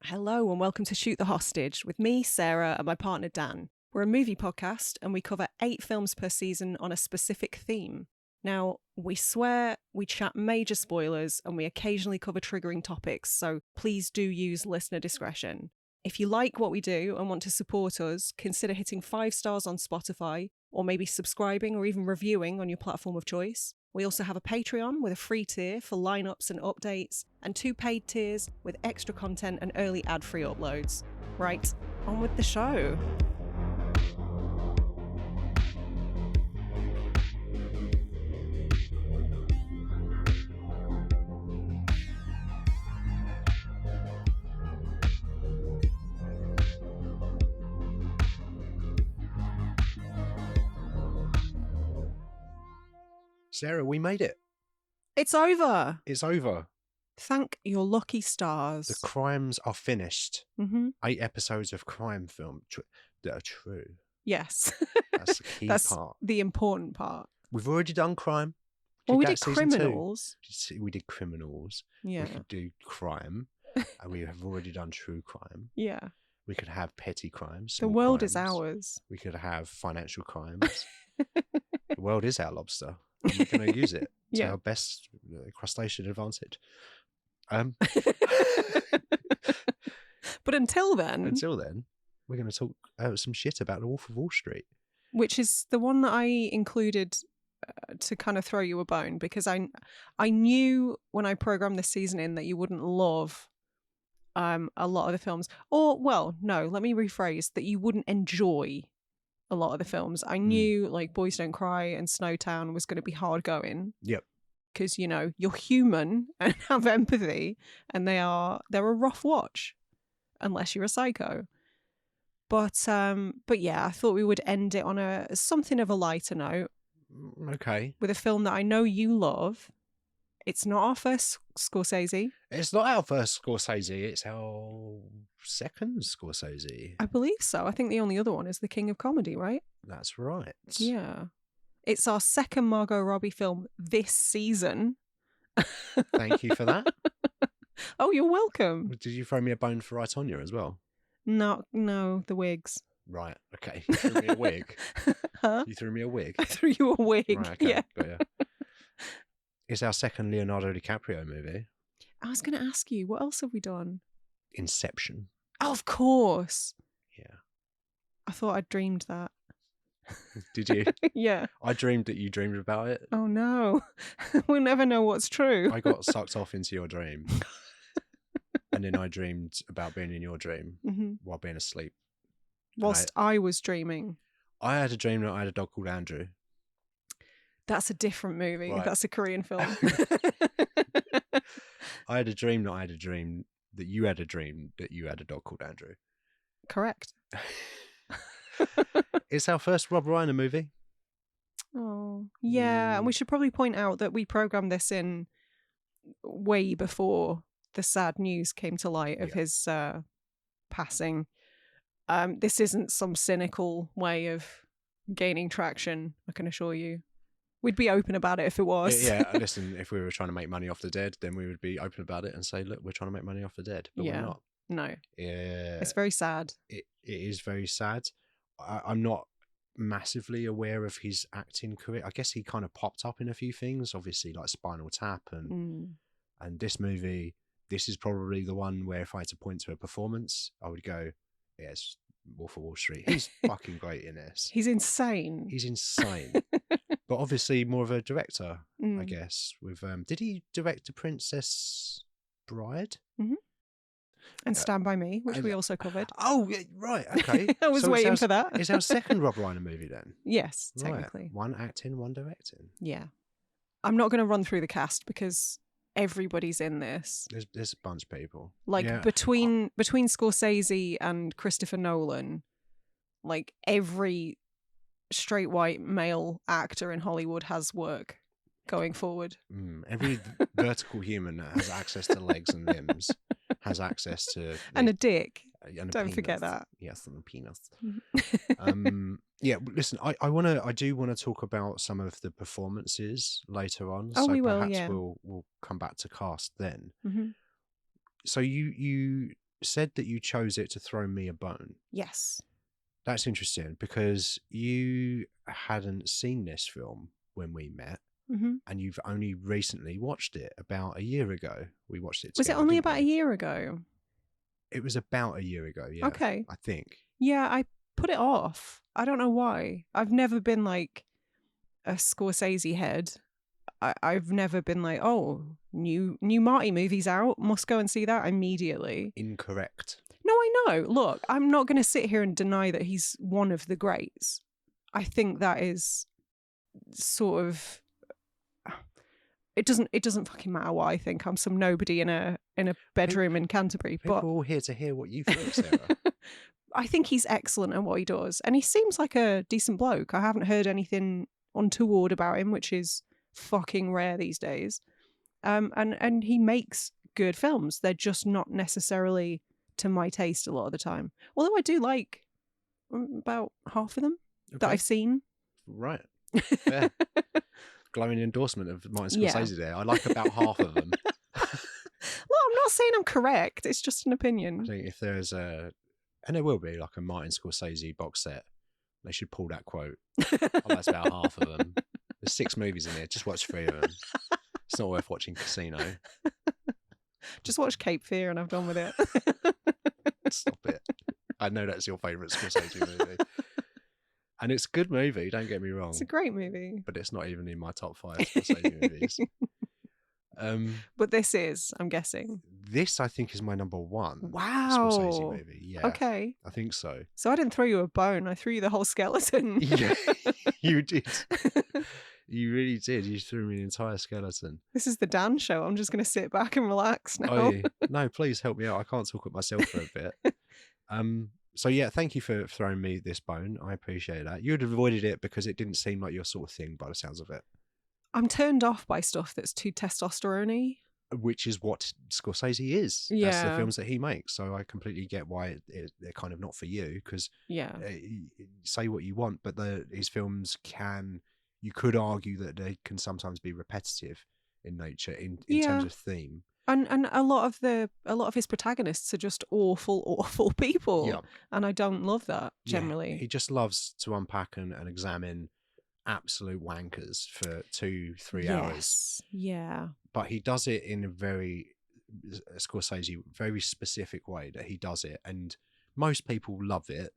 Hello and welcome to Shoot the Hostage with me, Sarah, and my partner Dan. We're a movie podcast and we cover 8 films per season on a specific theme. Now, we swear, we chat major spoilers, and we occasionally cover triggering topics, so please do use listener discretion. If you like what we do and want to support us, consider hitting 5 stars on Spotify, or maybe subscribing or even reviewing on your platform of choice. We also have a Patreon with a free tier for lineups and updates, and 2 paid tiers with extra content and early ad-free uploads. Right, on with the show. Sarah, we made it. It's over! It's over. Thank your lucky stars. The crimes are finished. Mm-hmm. 8 episodes of crime film that are true. Yes. That's the key That's part. the important part. We've already done crime. Well, we did season 2. criminals. We did criminals. Yeah. We could do crime. And we have already done true crime. Yeah. We could have petty crimes. The world is ours. We could have financial crimes. The world is our lobster. And we're going to use it to our best crustacean advantage. But until then, we're going to talk some shit about the Wolf of Wall Street, which is the one that I included to kind of throw you a bone, because I knew when I programmed this season in that you wouldn't love a lot of the films, or well, no, let me rephrase, that you wouldn't enjoy a lot of the films. I knew like Boys Don't Cry and Snowtown was going to be hard going. Yep. Because you're human and have empathy, and they're a rough watch unless you're a psycho. But yeah, I thought we would end it on something of a lighter note. Okay. With a film that I know you love. It's not our first Scorsese. It's not our first Scorsese. It's our second Scorsese. I believe so. I think the only other one is The King of Comedy, right? That's right. Yeah. It's our second Margot Robbie film this season. Thank you for that. Oh, you're welcome. Did you throw me a bone for I, Tonya as well? No, the wigs. Right, okay. You threw me a wig. Huh? You threw me a wig. I threw you a wig. Right, okay. Yeah. Got you. It's our second Leonardo DiCaprio movie. I was going to ask you, what else have we done? Inception. Oh, of course. Yeah. I thought I'd dreamed that. Did you? Yeah. I dreamed that you dreamed about it. Oh, no. We'll never know what's true. I got sucked off into your dream. And then I dreamed about being in your dream while being asleep. Whilst I was dreaming. I had a dream that I had a dog called Andrew. That's a different movie. Right. That's a Korean film. I had a dream that I had a dream that you had a dream that you had a dog called Andrew. Correct. It's our first Rob Reiner movie. Oh, yeah. And we should probably point out that we programmed this in way before the sad news came to light of his passing. This isn't some cynical way of gaining traction, I can assure you. We'd be open about it if it was. Yeah, listen, if we were trying to make money off the dead, then we would be open about it and say, look, we're trying to make money off the dead. But we're not. No. Yeah. It's very sad. It is very sad. I'm not massively aware of his acting career. I guess he kind of popped up in a few things, obviously, like Spinal Tap and this movie. This is probably the one where if I had to point to a performance, I would go, yes, Wolf of Wall Street. He's fucking great in this. He's insane. He's insane. But obviously more of a director, I guess. With did he direct The Princess Bride? Mm-hmm. And Stand By Me, which we also covered. Oh, right, okay. I was waiting for that. It's our second Rob Reiner movie then? Yes, technically. Right. One acting, one directing. Yeah. I'm not going to run through the cast because everybody's in this. There's a bunch of people. Like between Scorsese and Christopher Nolan, like every straight white male actor in Hollywood has work going forward. Every vertical human that has access to legs and limbs has access to and a dick. And Don't forget that. Yes, and a penis. Yeah, listen, I do want to talk about some of the performances later on. Oh, so we will. perhaps Yeah, we'll come back to cast then. Mm-hmm. So you said that you chose it to throw me a bone. Yes. That's interesting because you hadn't seen this film when we met, and you've only recently watched it about a year ago. We watched it together. Was it only about a year ago? It was about a year ago, yeah. Okay. I think. Yeah, I put it off. I don't know why. I've never been like a Scorsese head. I've never been like, oh, new Marty movie's out, must go and see that immediately. Incorrect. No, I know. Look, I'm not going to sit here and deny that he's one of the greats. I think that is sort of... It doesn't fucking matter what I think. I'm some nobody in a bedroom in Canterbury. People But are all here to hear what you think, Sarah. I think he's excellent at what he does. And he seems like a decent bloke. I haven't heard anything untoward about him, which is fucking rare these days. And he makes good films. They're just not necessarily to my taste a lot of the time. Although I do like about half of them that I've seen. Right. Yeah. Glowing endorsement of Martin Scorsese there. I like about half of them. Well, I'm not saying I'm correct. It's just an opinion. I think if there's and there will be like a Martin Scorsese box set, they should pull that quote. That's about half of them. There's 6 movies in there. Just watch 3 of them. It's not worth watching Casino. Just watch Cape Fear and I'm done with it. Stop it. I know that's your favourite Scorsese movie. And it's a good movie, don't get me wrong. It's a great movie. But it's not even in my top 5 Scorsese movies. But this is, I'm guessing. This, I think, is my number 1 Wow. Scorsese movie. Yeah. Okay. I think so. So I didn't throw you a bone. I threw you the whole skeleton. Yeah, you did. You really did. You threw me an entire skeleton. This is the Dan show. I'm just going to sit back and relax now. Oh, yeah. No, please help me out. I can't talk with myself for a bit. So yeah, thank you for throwing me this bone. I appreciate that. You'd avoided it because it didn't seem like your sort of thing by the sounds of it. I'm turned off by stuff that's too testosterone-y. Which is what Scorsese is. Yeah. That's the films that he makes. So I completely get why they're kind of not for you because say what you want, but his films you could argue that they can sometimes be repetitive in nature in terms of theme. And a lot of his protagonists are just awful people. Yeah. And I don't love that generally. Yeah. He just loves to unpack and examine absolute wankers for 2-3 hours. Yeah. But he does it in a very Scorsese, very specific way that he does it. And most people love it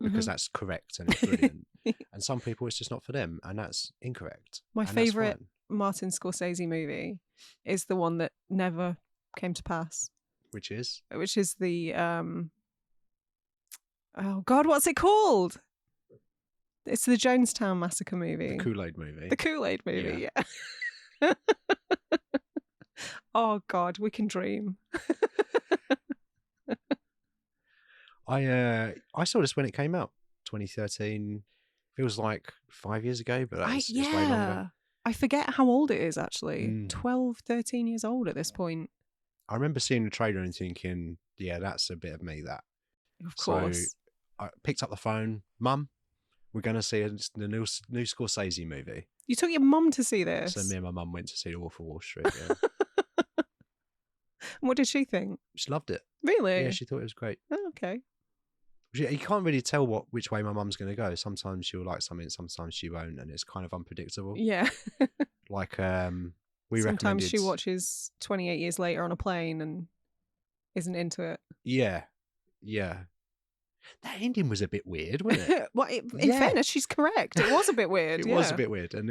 because that's correct and it's brilliant. And some people it's just not for them. And that's incorrect. My favourite Martin Scorsese movie is the one that never came to pass. Which is the oh God, what's it called? It's the Jonestown Massacre movie. The Kool-Aid movie. The Kool-Aid movie, yeah. Oh God, we can dream. I saw this when it came out, 2013. Feels like 5 years ago, but it's way longer. I forget how old it is actually. 12, 13 years old at this point. I remember seeing the trailer and thinking, yeah, that's a bit of me, that. Of course. So I picked up the phone. Mum, we're going to see the new Scorsese movie. You took your mum to see this? So me and my mum went to see The Wolf of Wall Street, yeah. What did she think? She loved it. Really? Yeah, she thought it was great. Oh, okay. You can't really tell which way my mum's going to go. Sometimes she'll like something, sometimes she won't, and it's kind of unpredictable. Yeah. Like sometimes she watches 28 Years Later on a plane and isn't into it. Yeah. That ending was a bit weird, wasn't it? Well, in fairness, she's correct. It was a bit weird. It was a bit weird, and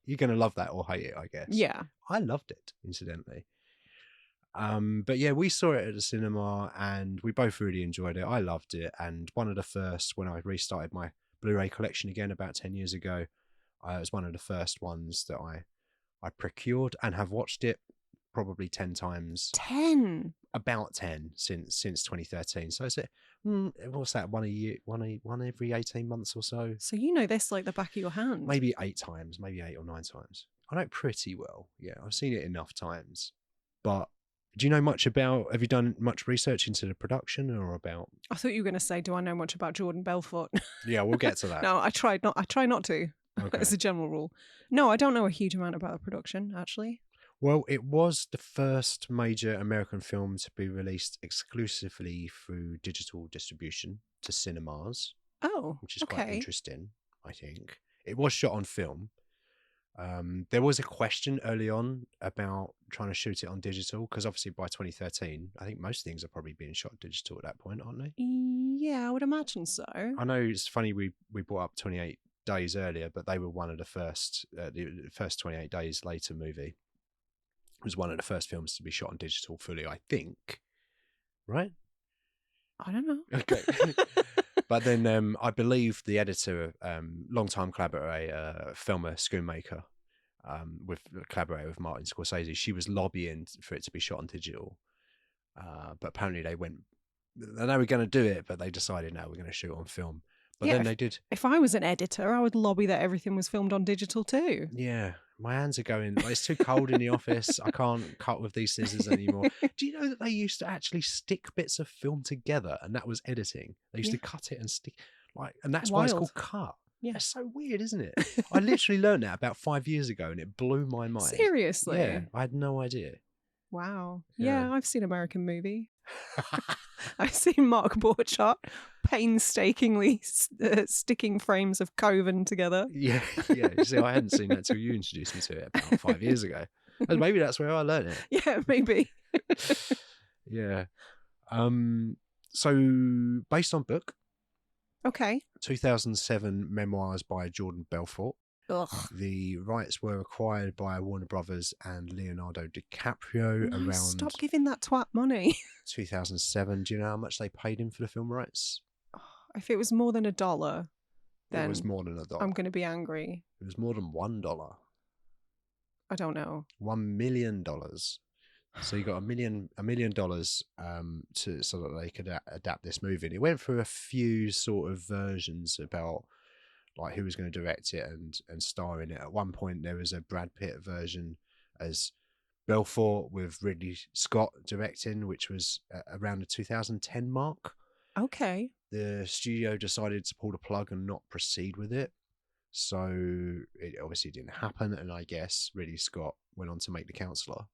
you're going to love that or hate it, I guess. Yeah. I loved it, incidentally. But yeah, we saw it at the cinema and we both really enjoyed it. I loved it. And one of the first, when I restarted my Blu-ray collection again about 10 years ago, it was one of the first ones that I procured and have watched it probably 10 times. 10? About 10 since 2013. So it's what's that? One a year, one every 18 months or so. So you know this like the back of your hand. Maybe 8 times, maybe 8 or 9 times. I know it pretty well. Yeah, I've seen it enough times. But do you know much about, have you done much research into the production or about? I thought you were going to say, do I know much about Jordan Belfort? Yeah, we'll get to that. No, I try not to. Okay. As a general rule. No, I don't know a huge amount about the production, actually. Well, it was the first major American film to be released exclusively through digital distribution to cinemas, Oh, which is quite okay. interesting, I think. It was shot on film. There was a question early on about trying to shoot it on digital because obviously by 2013, I think most things are probably being shot digital at that point, aren't they? Yeah, I would imagine so. I know it's funny we brought up 28 Days earlier, but they were one of the first 28 Days Later movie was one of the first films to be shot on digital fully, I think. Right? I don't know. Okay. But then I believe the editor, long-time collaborator, filmer, screenmaker, collaborator with Martin Scorsese, she was lobbying for it to be shot on digital. But apparently they were going to do it, but they decided, no, we're going to shoot it on film. But then they did. If I was an editor, I would lobby that everything was filmed on digital too. Yeah, my hands are going. Like, it's too cold in the office. I can't cut with these scissors anymore. Do you know that they used to actually stick bits of film together, and that was editing? They used to cut it and stick, and that's why it's called cut. Yeah, it's so weird, isn't it? I literally learned that about 5 years ago, and it blew my mind. Seriously? Yeah, I had no idea. Wow. Yeah, I've seen American Movie. I've seen Mark Borchardt painstakingly sticking frames of Coven together. Yeah. See, I hadn't seen that till you introduced me to it about 5 years ago. And maybe that's where I learned it. Yeah, maybe. Yeah. So based on book. Okay. 2007 memoirs by Jordan Belfort. Ugh. The rights were acquired by Warner Brothers and Leonardo DiCaprio around. Stop giving that twat money. 2007. Do you know how much they paid him for the film rights? If it was more than $1, then it was more than $1. I'm going to be angry. It was more than $1. I don't know. $1 million. So you got $1 million so that they could adapt this movie. And it went through a few sort of versions about like who was going to direct it and star in it. At one point, there was a Brad Pitt version as Belfort with Ridley Scott directing, which was around the 2010 mark. Okay. The studio decided to pull the plug and not proceed with it. So it obviously didn't happen. And I guess Ridley Scott went on to make The Counselor.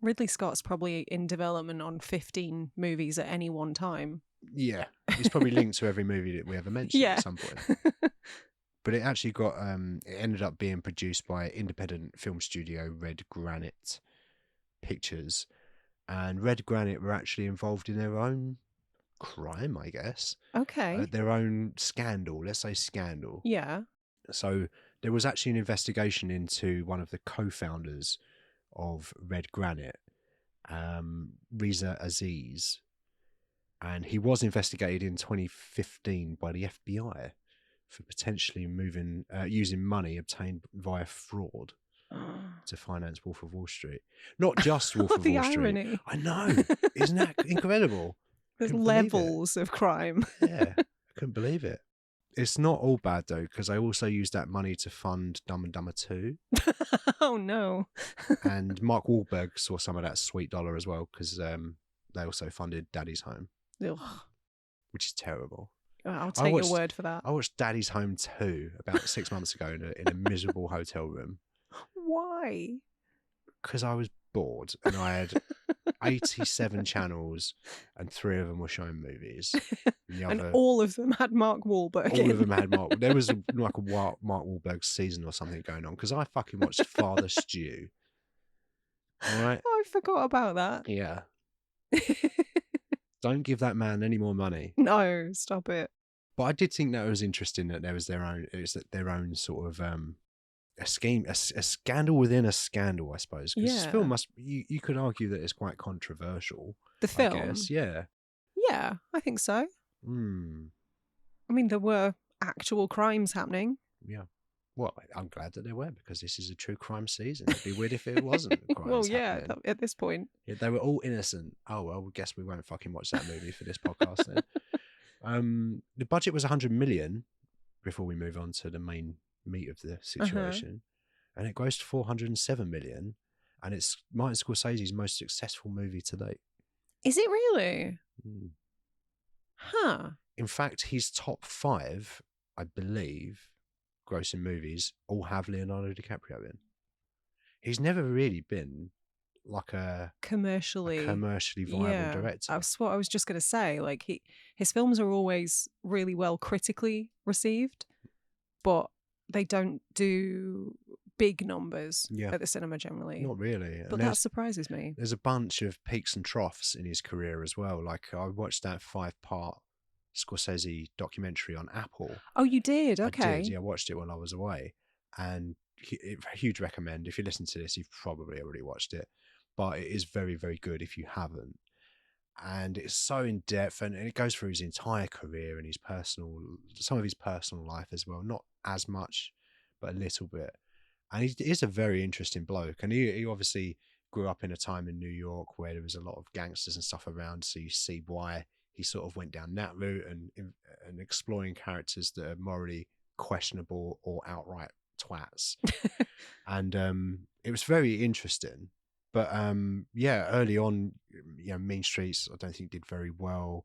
Ridley Scott's probably in development on 15 movies at any one time. Yeah. He's probably linked to every movie that we ever mentioned at some point. But it actually it ended up being produced by independent film studio Red Granite Pictures. And Red Granite were actually involved in their own crime, I guess. Okay. Their own scandal, let's say scandal. Yeah. So there was actually an investigation into one of the co-founders of Red Granite, Reza Aziz. And he was investigated in 2015 by the FBI. For potentially using money obtained via fraud to finance Wolf of Wall Street. Not just Wolf of Wall irony. Street. I know. Isn't that incredible? There's levels of crime. Yeah, I couldn't believe it. It's not all bad, though, because I also used that money to fund Dumb and Dumber 2. Oh, no. And Mark Wahlberg saw some of that sweet dollar as well, because they also funded Daddy's Home. Ugh. Which is terrible. I'll take your word for that. I watched Daddy's Home 2 about 6 months ago in a miserable hotel room. Why? Because I was bored and I had 87 channels and 3 of them were showing movies. And all of them had Mark Wahlberg. All of them had Mark. There was like a Mark Wahlberg season or something going on because I fucking watched Father Stew. All right? I forgot about that. Yeah. Don't give that man any more money. No, stop it. But I did think that was interesting that there was their own sort of a scheme, a scandal within a scandal, I suppose. Because this film you could argue that it's quite controversial. The film? I guess, yeah. Yeah, I think so. I mean, there were actual crimes happening. Yeah. Well, I'm glad that there were because this is a true crime season. It'd be weird if it wasn't. Well, yeah, at this point. Yeah, they were all innocent. Oh, well, I guess we won't fucking watch that movie for this podcast then. The budget was 100 million before we move on to the main meat of the situation. And it grossed 407 million. And it's Martin Scorsese's most successful movie to date. Is it really? Huh. In fact, his top 5, I believe, grossing movies all have Leonardo DiCaprio in. He's never really been like a commercially viable director. That's what I was just going to say. Like his films are always really well critically received, but they don't do big numbers at the cinema generally. Not really. But that surprises me. There's a bunch of peaks and troughs in his career as well. Like I watched that 5-part Scorsese documentary on Apple. Oh, you did? Okay. I did. Yeah, I watched it when I was away, and huge recommend. If you listen to this, you've probably already watched it, but it is very, very good if you haven't. And it's so in depth, and it goes through his entire career and some of his personal life as well. Not as much, but a little bit. And he is a very interesting bloke. And he obviously grew up in a time in New York where there was a lot of gangsters and stuff around. So you see why he sort of went down that route and exploring characters that are morally questionable or outright twats. And it was very interesting. But early on, Mean Streets, I don't think did very well.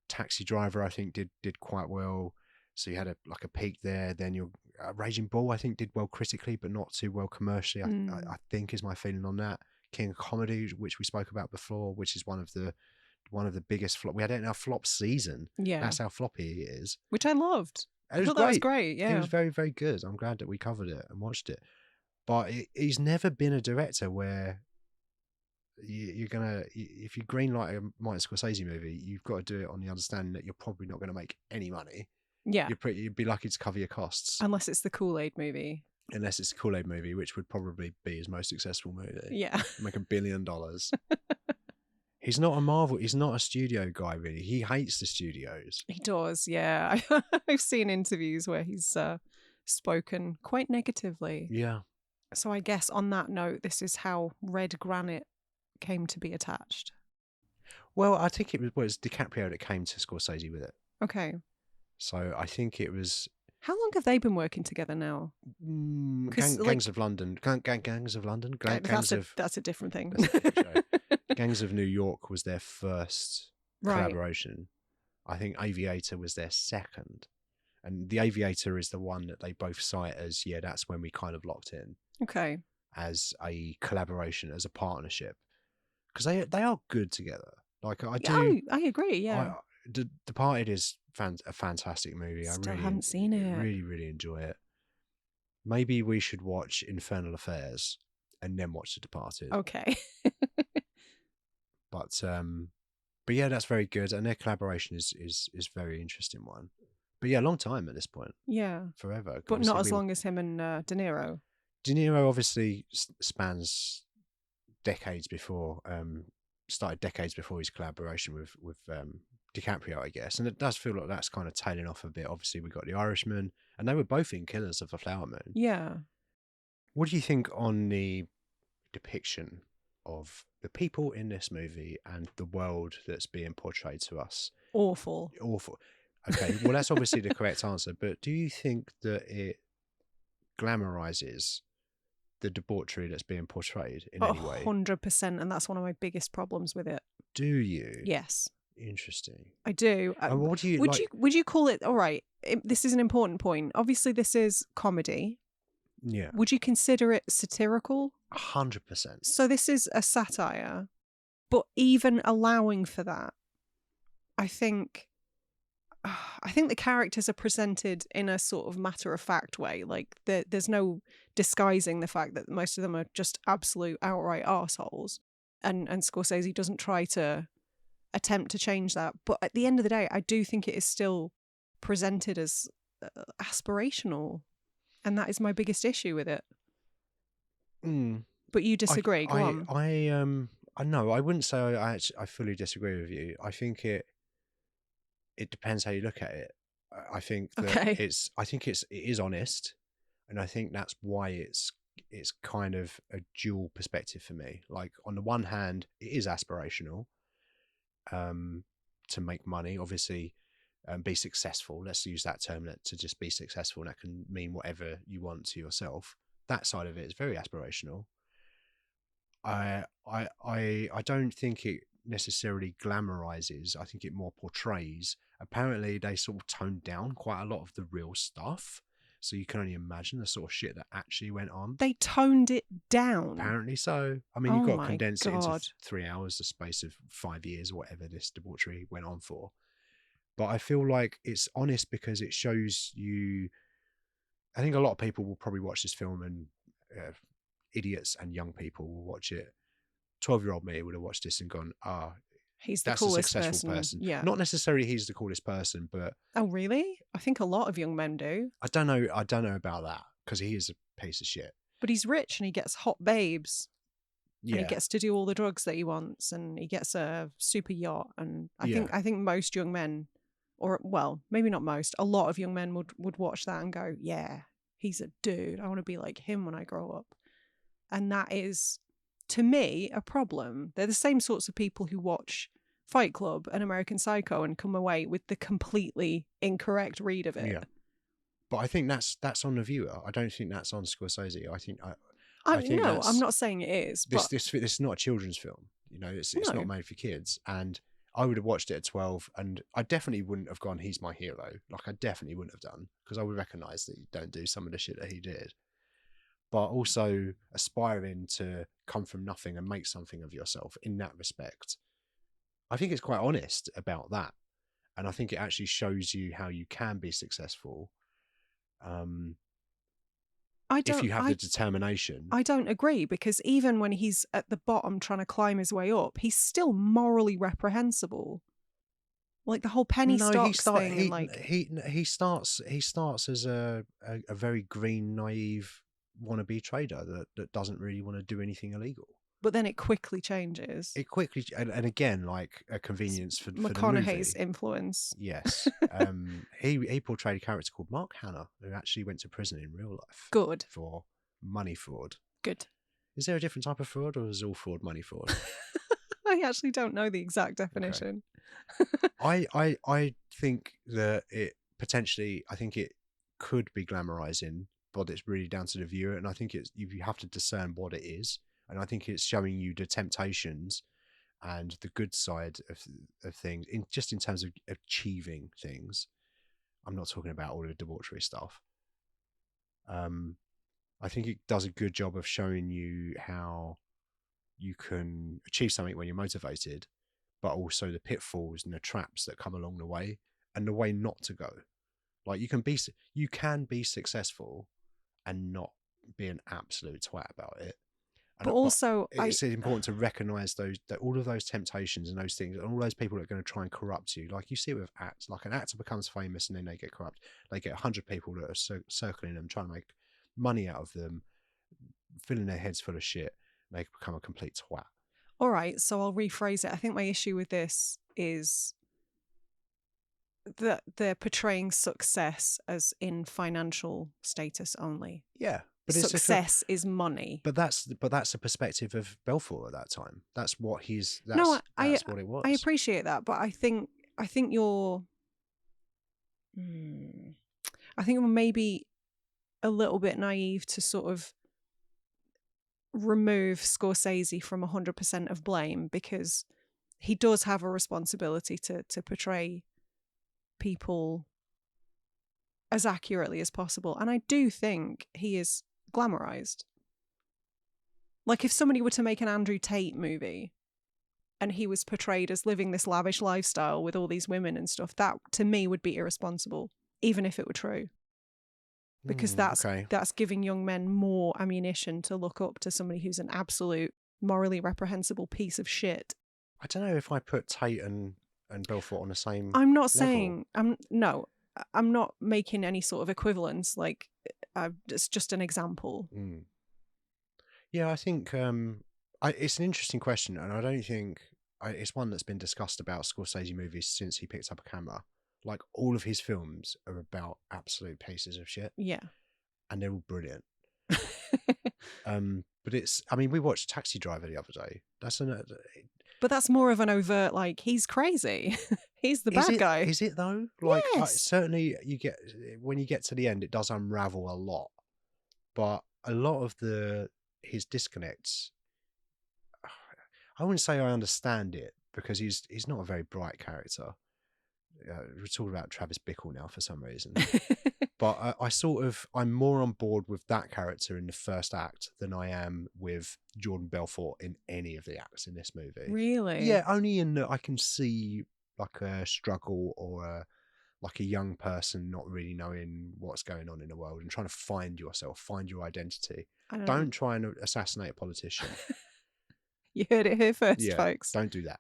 Taxi Driver, I think did quite well. So you had a peak there. Then your Raging Bull, I think, did well critically, but not too well commercially. I think is my feeling on that. King of Comedy, which we spoke about before, which is one of the biggest flop. We had it in our flop season. Yeah, that's how floppy it is. Which I loved. I thought that was great. Yeah, it was very, very good. I'm glad that we covered it and watched it. But he's never been a director where you're gonna, if you greenlight a Martin Scorsese movie, you've got to do it on the understanding that you're probably not going to make any money. Yeah, you'd be lucky to cover your costs, unless it's the Kool-Aid movie. Unless it's a Kool-Aid movie, which would probably be his most successful movie. Yeah, make $1 billion. He's not a Marvel. He's not a studio guy, really. He hates the studios. He does. Yeah, I've seen interviews where he's spoken quite negatively. Yeah. So I guess on that note, this is how Red Granite came to be attached. Well, I think it was DiCaprio that came to Scorsese with it. Okay. So I think it was. How long have they been working together now? Gangs of London. Gangs of London. That's a different thing. That's a different show. Gangs of New York was their first collaboration. I think Aviator was their second. And The Aviator is the one that they both cite as, that's when we kind of locked in. Okay. As a collaboration, as a partnership. Because they are good together. Like, I agree, yeah. Departed is a fantastic movie. I haven't seen it. Really, really enjoy it. Maybe we should watch Infernal Affairs and then watch The Departed. Okay. But yeah, that's very good, and their collaboration is very interesting one. But yeah, long time at this point. Yeah, forever. But not as long as him and De Niro. De Niro obviously spans decades before. Started decades before his collaboration with DiCaprio, I guess, and it does feel like that's kind of tailing off a bit. Obviously, we got The Irishman, and they were both in Killers of the Flower Moon. Yeah. What do you think on the depiction of the people in this movie and the world that's being portrayed to us? Awful. Okay, well, that's obviously the correct answer, but do you think that it glamorizes the debauchery that's being portrayed in any way? 100%, and that's one of my biggest problems with it. Do you? Yes. Interesting. I do. And what do you would you call it, all right, this is an important point. Obviously, this is comedy. Yeah. Would you consider it satirical? 100%. So this is a satire, but even allowing for that, I think the characters are presented in a sort of matter-of-fact way. Like, there's no disguising the fact that most of them are just absolute outright arseholes. And Scorsese doesn't try to attempt to change that. But at the end of the day, I do think it is still presented as aspirational. And that is my biggest issue with it. But you disagree. Go on. I know. I wouldn't say I fully disagree with you. I think it depends how you look at it. I think that it is honest, and I think that's why it's kind of a dual perspective for me. Like, on the one hand, it is aspirational, to make money, obviously, be successful. Let's use that term, to just be successful, and that can mean whatever you want to yourself. That side of it is very aspirational. I don't think it necessarily glamorizes. I think it more portrays. Apparently they sort of toned down quite a lot of the real stuff, So you can only imagine the sort of shit that actually went on. They toned it down. Apparently so. I mean, Oh you've got to my condense it into God. 3 hours, the space of 5 years or whatever this debauchery went on for. But I feel like it's honest because it shows you. I think a lot of people will probably watch this film, and idiots and young people will watch it. 12-year-old me would have watched this and gone, He's the that's a coolest successful person. Yeah. Not necessarily he's the coolest person, but Oh, really? I think a lot of young men do. I don't know about that, because he is a piece of shit. But he's rich and he gets hot babes. Yeah. And he gets to do all the drugs that he wants, and he gets a super yacht. And I think most young men, or well, maybe not most, a lot of young men would watch that and go, yeah, he's a dude. I want to be like him when I grow up. And that is, to me, a problem. They're the same sorts of people who watch Fight Club and American Psycho and come away with the completely incorrect read of it. Yeah. But I think that's on the viewer. I don't think that's on Scorsese. I think no, I'm not saying it is. This is not a children's film. You know, it's not made for kids. And I would have watched it at 12, and I definitely wouldn't have gone, he's my hero. Like, I definitely wouldn't have done, because I would recognise that you don't do some of the shit that he did. But also aspiring to come from nothing and make something of yourself in that respect. I think it's quite honest about that. And I think it actually shows you how you can be successful. If you have the determination. I don't agree, because even when he's at the bottom trying to climb his way up, he's still morally reprehensible. Like the whole penny stocks thing. He starts as a very green, naive wannabe trader that doesn't really want to do anything illegal. But then it quickly changes. And again, like a convenience for McConaughey's the movie. Influence. Yes. He portrayed a character called Mark Hanna, who actually went to prison in real life. Good. For money fraud. Good. Is there a different type of fraud, or is all fraud money fraud? I actually don't know the exact definition. Okay. I think that it potentially, I think it could be glamorizing, but it's really down to the viewer. And I think you have to discern what it is. And I think it's showing you the temptations and the good side of things, in terms of achieving things. I'm not talking about all the debauchery stuff. I think it does a good job of showing you how you can achieve something when you're motivated, but also the pitfalls and the traps that come along the way, and the way not to go. Like, you can be successful and not be an absolute twat about it. But also, it's important to recognise all of those temptations and those things, and all those people that are going to try and corrupt you. Like you see with acts, like an actor becomes famous and then they get corrupt. They get 100 people that are circling them, trying to make money out of them, filling their heads full of shit. They become a complete twat. All right, so I'll rephrase it. I think my issue with this is that they're portraying success as in financial status only. Yeah. But success is money. But that's the perspective of Belfort at that time. That's what that's what it was. I appreciate that, but I think you're maybe a little bit naive to sort of remove Scorsese from 100% of blame, because he does have a responsibility to portray people as accurately as possible. And I do think he is glamorized. Like, if somebody were to make an Andrew Tate movie and he was portrayed as living this lavish lifestyle with all these women and stuff, that to me would be irresponsible, even if it were true. Because that's giving young men more ammunition to look up to somebody who's an absolute morally reprehensible piece of shit. I don't know if I put Tate and Belfort on the same I'm not level. saying I'm not making any sort of equivalence. Like, it's just an example. Yeah, I think it's an interesting question, and I don't think it's one that's been discussed about Scorsese movies since he picked up a camera. Like, all of his films are about absolute pieces of shit. Yeah. And they're all brilliant. But we watched Taxi Driver the other day. But that's more of an overt, like, he's crazy. He's the bad guy. Is it though? Like, yes. Certainly when you get to the end, it does unravel a lot. But a lot of his disconnects, I wouldn't say I understand it, because he's not a very bright character. We're talking about Travis Bickle now for some reason. But I'm more on board with that character in the first act than I am with Jordan Belfort in any of the acts in this movie. Really? Yeah, only in that I can see like a struggle or like a young person not really knowing what's going on in the world and trying to find yourself, find your identity. Don't try and assassinate a politician. You heard it here first, Yeah, folks. don't do that.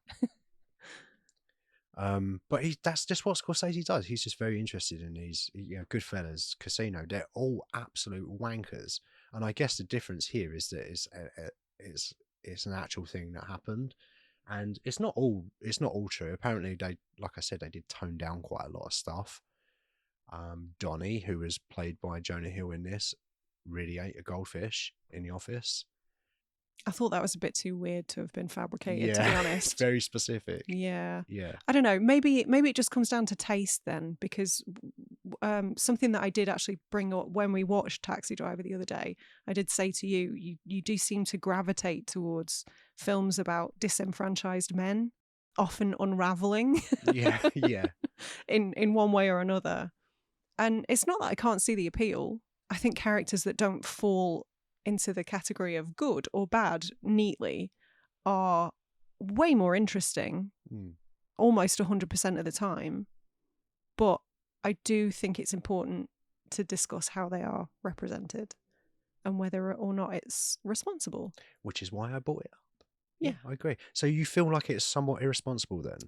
But that's just what Scorsese does. He's just very interested in these, Goodfellas, Casino. They're all absolute wankers, and I guess the difference here is that it's an actual thing that happened, and it's not all true. Apparently, like I said, they did tone down quite a lot of stuff. Donnie, who was played by Jonah Hill in this, really ate a goldfish in the office. I thought that was a bit too weird to have been fabricated, to be honest. It's very specific. Yeah. Yeah. I don't know. Maybe it just comes down to taste then, because something that I did actually bring up when we watched Taxi Driver the other day, I did say to you, you do seem to gravitate towards films about disenfranchised men, often unraveling. Yeah. in one way or another. And it's not that I can't see the appeal. I think characters that don't fall into the category of good or bad neatly are way more interesting, almost 100% of the time. But I do think it's important to discuss how they are represented and whether or not it's responsible. Which is why I brought it up. Yeah, I agree. So you feel like it's somewhat irresponsible then?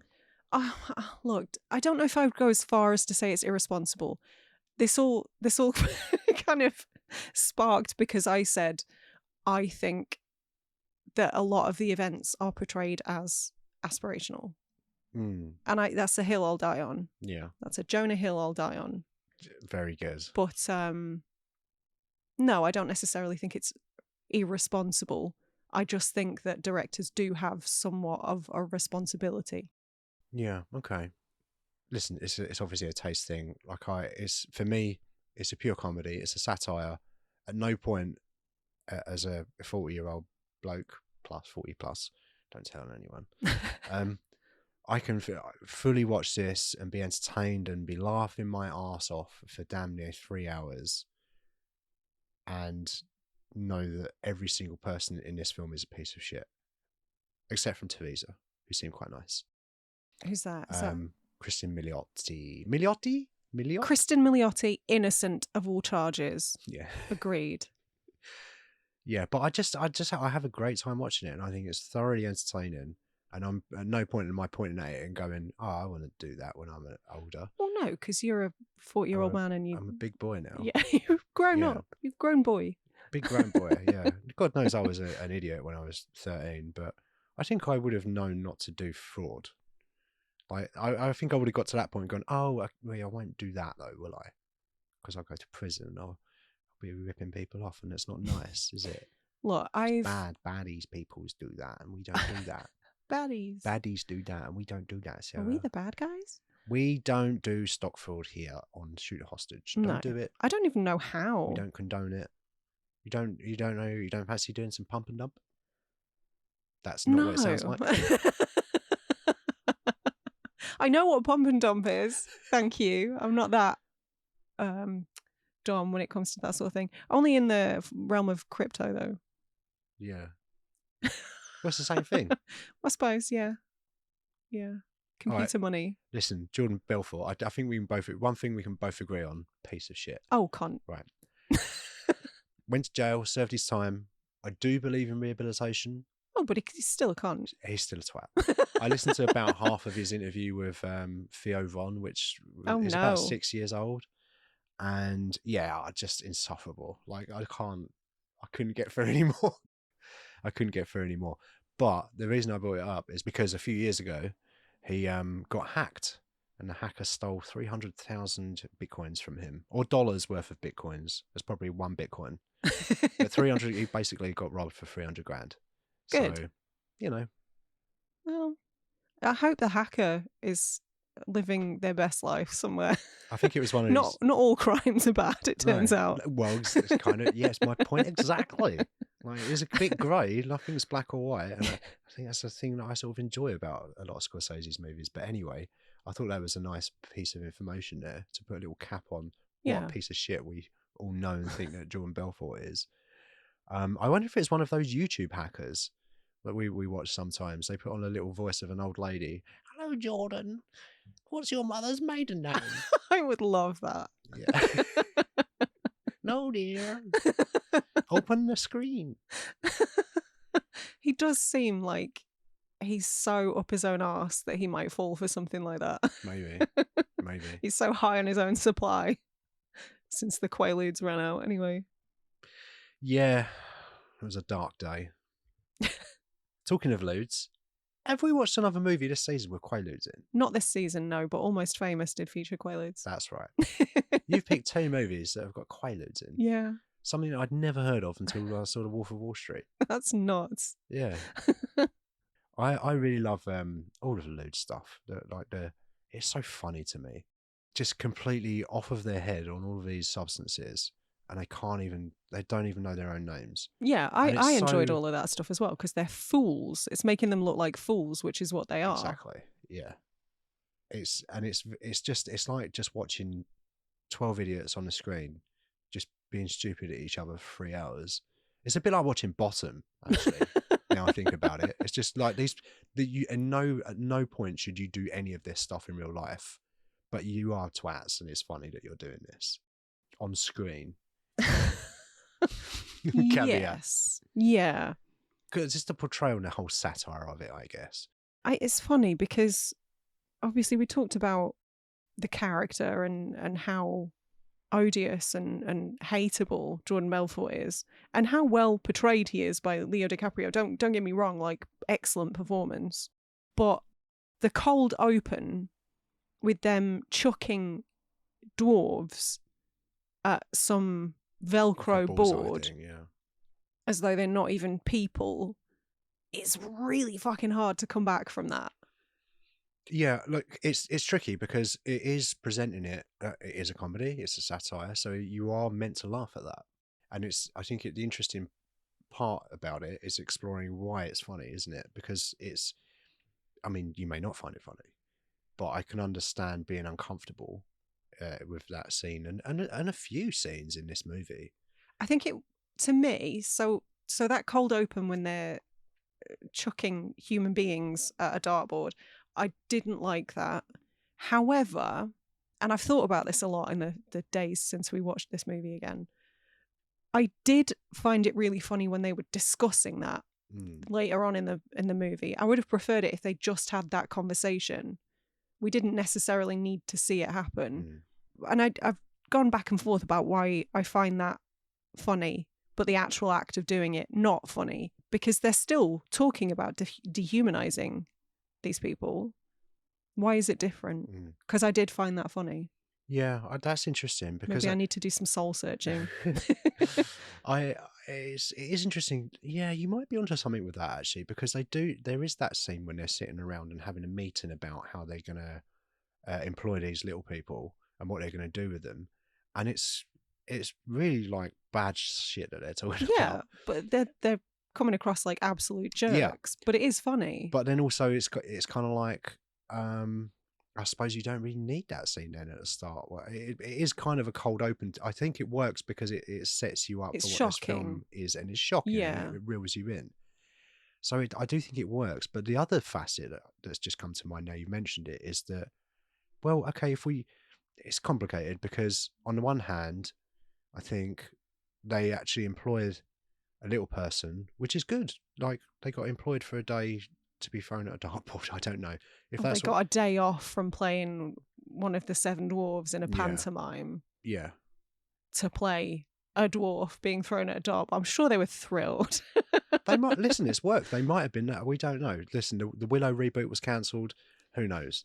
Look, I don't know if I would go as far as to say it's irresponsible. This all kind of sparked because I said I think that a lot of the events are portrayed as aspirational. And that's a hill I'll die on. Yeah. That's a Jonah Hill I'll die on. Very good. But no, I don't necessarily think it's irresponsible. I just think that directors do have somewhat of a responsibility. Yeah, okay. Listen, it's obviously a taste thing. For me, it's a pure comedy. It's a satire. At no point, as a 40-year-old bloke, plus 40 plus, don't tell anyone, I can fully watch this and be entertained and be laughing my arse off for damn near 3 hours, and know that every single person in this film is a piece of shit, except from Teresa, who seemed quite nice. Who's that? Kristen Milioti. Kristen Milioti, innocent of all charges. Yeah. Agreed. Yeah, but I have a great time watching it, and I think it's thoroughly entertaining. And I'm at no point am I pointing at it and going, "Oh, I want to do that when I'm older." Well, no, because you're a 40-year-old man, and I'm a big boy now. Yeah, you've grown up. You've grown boy. Big grown boy. Yeah. God knows I was an idiot when I was 13, but I think I would have known not to do fraud. I think I would have got to that point and gone, "Oh, I won't do that though, will I? Because I'll go to prison and I'll be ripping people off, and it's not nice, is it?" Look, baddies peoples do that, and we don't do that. Baddies do that, and we don't do that. So are we the bad guys? We don't do stock fraud here on Shoot a Hostage. Don't do it. I don't even know how. We don't condone it. You don't know. You don't fancy doing some pump and dump? That's not what it sounds like. I know what pump and dump is. Thank you. I'm not that dumb when it comes to that sort of thing. Only in the realm of crypto, though. Yeah. What's the same thing? I suppose, yeah. Computer money. Listen, Jordan Belfort, I think one thing we can both agree on, piece of shit. Oh, cunt. Right. Went to jail, served his time. I do believe in rehabilitation. Oh, but he's still a cunt. He's still a twat. I listened to about half of his interview with Theo Von, which is about 6 years old. And yeah, just insufferable. Like, I couldn't get through anymore. But the reason I brought it up is because a few years ago, he got hacked, and the hacker stole 300,000 bitcoins from him, or dollars worth of bitcoins. There's probably one bitcoin. But 300, he basically got robbed for 300 grand. Good. So, Well, I hope the hacker is living their best life somewhere. I think it was one of not all crimes are bad, it turns out. Well, it's kind of, yes, my point exactly. Like, it's a bit grey, nothing's black or white, and I think that's the thing that I sort of enjoy about a lot of Scorsese's movies. But anyway, I thought that was a nice piece of information there to put a little cap on Yeah. what a piece of shit we all know and think that Jordan Belfort is. I wonder if it's one of those YouTube hackers that we watch sometimes. They put on a little voice of an old lady. Hello, Jordan. What's your mother's maiden name? I would love that. Yeah. No, dear. Open the screen. He does seem like he's so up his own arse that he might fall for something like that. Maybe. Maybe. He's so high on his own supply since the Quaaludes ran out anyway. Yeah. It was a dark day. Talking of lewds, have we watched another movie this season with Quaaludes in? Not this season, no, but Almost Famous did feature Quaaludes. That's right. You've picked 2 movies that have got Quaaludes in. Yeah. Something that I'd never heard of until I saw The Wolf of Wall Street. That's nuts. Yeah. I really love all of the lewd stuff. It's so funny to me. Just completely off of their head on all of these substances, and they don't even know their own names. Yeah, I enjoyed all of that stuff as well because they're fools. It's making them look like fools, which is what they are. Exactly. Yeah. It's like just watching 12 idiots on the screen just being stupid at each other for 3 hours. It's a bit like watching Bottom, actually. Now I think about it, it's just like at no point should you do any of this stuff in real life, but you are twats, and it's funny that you're doing this on screen. Yes. Yeah. Because it's just the portrayal and the whole satire of it, I guess. It's funny because obviously we talked about the character and how odious and hateable Jordan Belfort is, and how well portrayed he is by Leo DiCaprio. Don't get me wrong, like, excellent performance. But the cold open with them chucking dwarves at some Velcro board Thing, yeah. as though they're not even people, it's really fucking hard to come back from that. Yeah, look, it's tricky because it is presenting it. It is a comedy. It's a satire, so you are meant to laugh at that. And I think the interesting part about it is exploring why it's funny, isn't it? Because I mean, you may not find it funny, but I can understand being uncomfortable with that scene and a few scenes in this movie. I think to me, so that cold open when they're chucking human beings at a dartboard, I didn't like that. However, and I've thought about this a lot in the days since we watched this movie again, I did find it really funny when they were discussing that later on in the movie. I would have preferred it if they just had that conversation. We didn't necessarily need to see it happen. And I've gone back and forth about why I find that funny, but the actual act of doing it not funny, because they're still talking about dehumanizing these people. Why is it different? Because I did find that funny. Yeah, that's interesting because maybe I need to do some soul searching. It is interesting. Yeah, you might be onto something with that actually, because there is that scene when they're sitting around and having a meeting about how they're going to employ these little people and what they're going to do with them, and it's really like bad shit that they're talking about. Yeah, but they're coming across like absolute jerks, but it is funny. But then also it's kind of like I suppose you don't really need that scene then at the start. It is kind of a cold open. I think it works because it sets you up for what shocking. This film is, and it's shocking. Yeah, and it reels you in. So I do think it works. But the other facet that's just come to mind now you mentioned it is that, well, okay, it's complicated because on the one hand, I think they actually employed a little person, which is good. Like they got employed for a day to be thrown at a dartboard. I don't know if that's got a day off from playing one of the 7 dwarves in a pantomime. Yeah, to play a dwarf being thrown at a dart. I'm sure they were thrilled. They might listen. It's work. They might have been that. We don't know. Listen, the Willow reboot was cancelled. Who knows?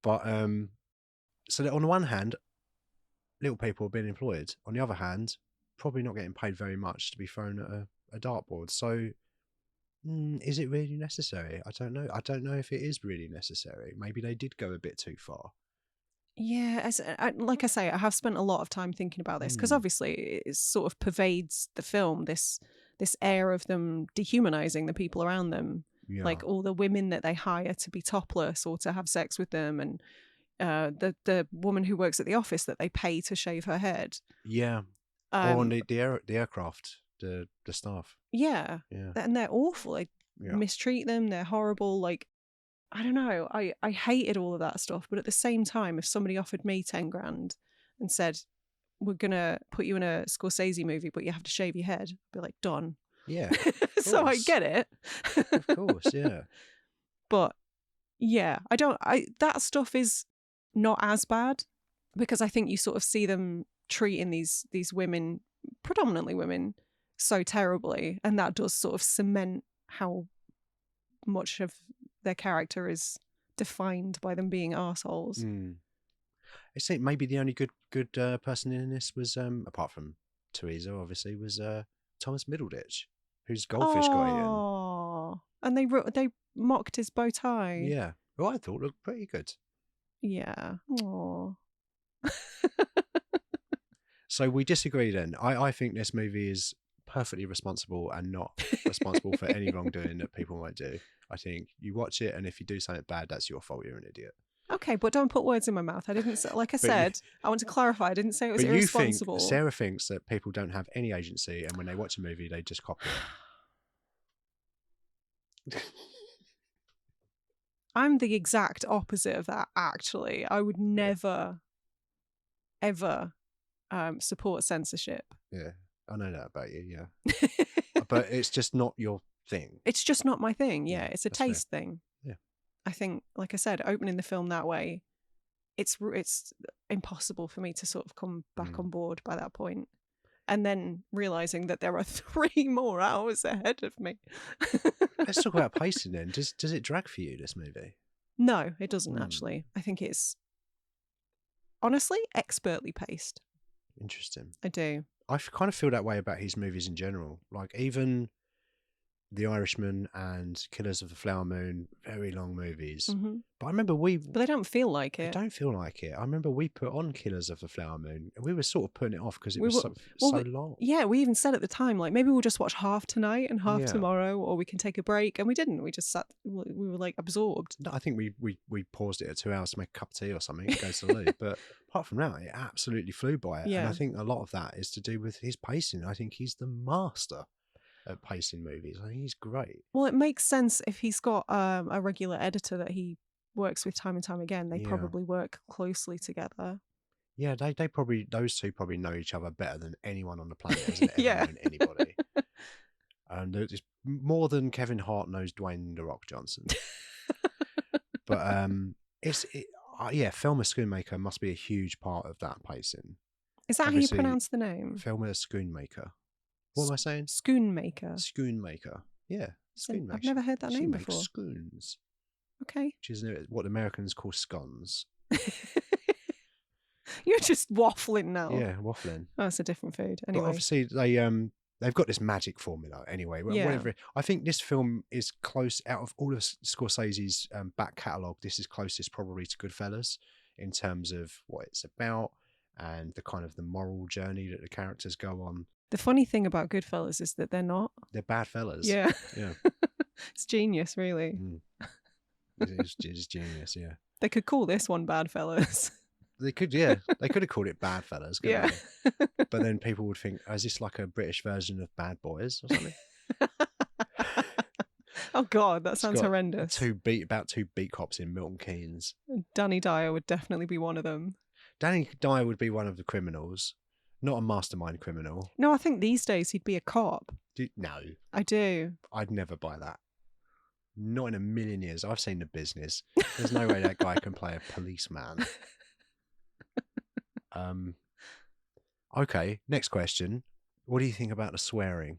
But so that on the one hand, little people have been employed. On the other hand, probably not getting paid very much to be thrown at a dartboard. So. Is it really necessary? I don't know. I don't know if it is really necessary. Maybe they did go a bit too far. Yeah, like I say, I have spent a lot of time thinking about this because obviously it sort of pervades the film, this air of them dehumanizing the people around them. Yeah. Like all the women that they hire to be topless or to have sex with them, and the woman who works at the office that they pay to shave her head. Yeah. Or on the aircraft, the staff. Yeah. Yeah. And they're awful. They mistreat them. They're horrible. Like, I don't know. I hated all of that stuff. But at the same time, if somebody offered me 10 grand and said, we're going to put you in a Scorsese movie, but you have to shave your head, I'd be like, done. Yeah. So I get it. Of course, yeah. But yeah, that stuff is not as bad, because I think you sort of see them treating these women, predominantly women, so terribly, and that does sort of cement how much of their character is defined by them being arseholes. I think maybe the only good person in this was, apart from Teresa, obviously, was Thomas Middleditch, whose goldfish got eaten. And they mocked his bow tie. Yeah. Well, I thought looked pretty good. Yeah. Aww. So we disagree then. I think this movie is perfectly responsible and not responsible for any wrongdoing that people might do. I think you watch it, and if you do something bad, that's your fault. You're an idiot. Okay, but don't put words in my mouth. I didn't, like I said, I want to clarify. I didn't say it was irresponsible. Sarah thinks that people don't have any agency, and when they watch a movie, they just copy it. I'm the exact opposite of that, actually. I would never, ever support censorship. Yeah, I know that about you, yeah. But it's just not your thing. It's just not my thing, yeah. It's a taste thing. Yeah. I think, like I said, opening the film that way, it's impossible for me to sort of come back on board by that point. And then realising that there are 3 more hours ahead of me. Let's talk about pacing then. Does it drag for you, this movie? No, it doesn't actually. I think it's, honestly, expertly paced. Interesting. I do. I kind of feel that way about his movies in general. Like, even The Irishman and Killers of the Flower Moon, very long movies. Mm-hmm. But I remember But they don't feel like it. They don't feel like it. I remember we put on Killers of the Flower Moon, and we were sort of putting it off because it was so long. Yeah, we even said at the time, like, maybe we'll just watch half tonight and half tomorrow, or we can take a break. And we didn't. We just sat, we were like absorbed. No, I think we paused it at 2 hours to make a cup of tea or something and go to the loo. But apart from that, it absolutely flew by it. Yeah. And I think a lot of that is to do with his pacing. I think he's the master at pacing movies. I think he's great. Well, it makes sense if he's got a regular editor that he works with time and time again. They probably work closely together. Yeah, those two probably know each other better than anyone on the planet has ever known anybody. And it's more than Kevin Hart knows Dwayne "The Rock" Johnson. But Thelma Schoonmaker must be a huge part of that pacing. Is that how you pronounce the name? Thelma Schoonmaker. What am I saying? Schoonmaker. Schoonmaker. Yeah. Schoonmaker. I've never heard that name before. She makes scoons. Okay. Which is what Americans call scones. You're just waffling now. Yeah, waffling. Oh, it's a different food. Anyway. But obviously they've got this magic formula anyway. Whatever. I think this film is close, out of all of Scorsese's back catalogue, this is closest probably to Goodfellas in terms of what it's about and the kind of the moral journey that the characters go on. The funny thing about Goodfellas is that they're not. They're bad fellas. Yeah. Yeah. It's genius, really. It's genius, yeah. They could call this one Bad Fellas. They could, yeah. They could have called it Bad Fellas, couldn't they? But then people would think, is this like a British version of Bad Boys or something? Oh, God, that sounds horrendous. About two beat cops in Milton Keynes. Danny Dyer would definitely be one of them. Danny Dyer would be one of the criminals. Not a mastermind criminal. No, I think these days he'd be a cop. No. I do. I'd never buy that. Not in a million years. I've seen The Business. There's no way that guy can play a policeman. Okay, next question. What do you think about the swearing?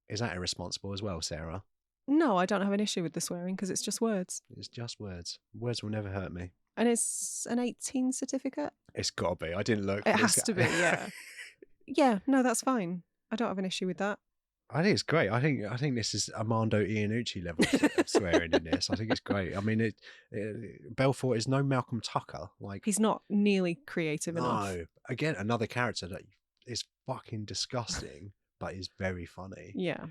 Is that irresponsible as well, Sarah? No, I don't have an issue with the swearing because it's just words. It's just words. Words will never hurt me. And it's an 18 certificate? It's got to be. I didn't look. It has to be, yeah. Yeah, no, that's fine. I don't have an issue with that. I think it's great. I think this is Armando Iannucci level of swearing in this. I think it's great. I mean, Belfort is no Malcolm Tucker. Like, he's not nearly creative enough. No. Again, another character that is fucking disgusting, but is very funny. Yeah.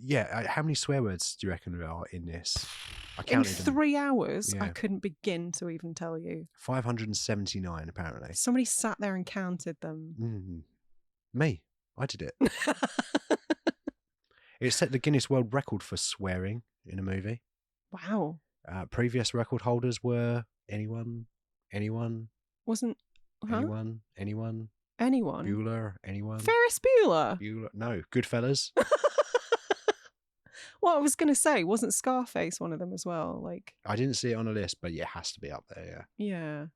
Yeah, how many swear words do you reckon there are in this? I In counted them. 3 hours, I Yeah. couldn't begin to even tell you. 579 apparently. Somebody sat there and counted them. Me, I did it. It set the Guinness World Record for swearing in a movie. Wow. Previous record holders were anyone, Wasn't anyone, anyone? Bueller, anyone. Ferris Bueller. No, Goodfellas. Well, I was going to say, wasn't Scarface one of them as well? Like, I didn't see it on a list, but yeah, it has to be up there. Yeah. yeah.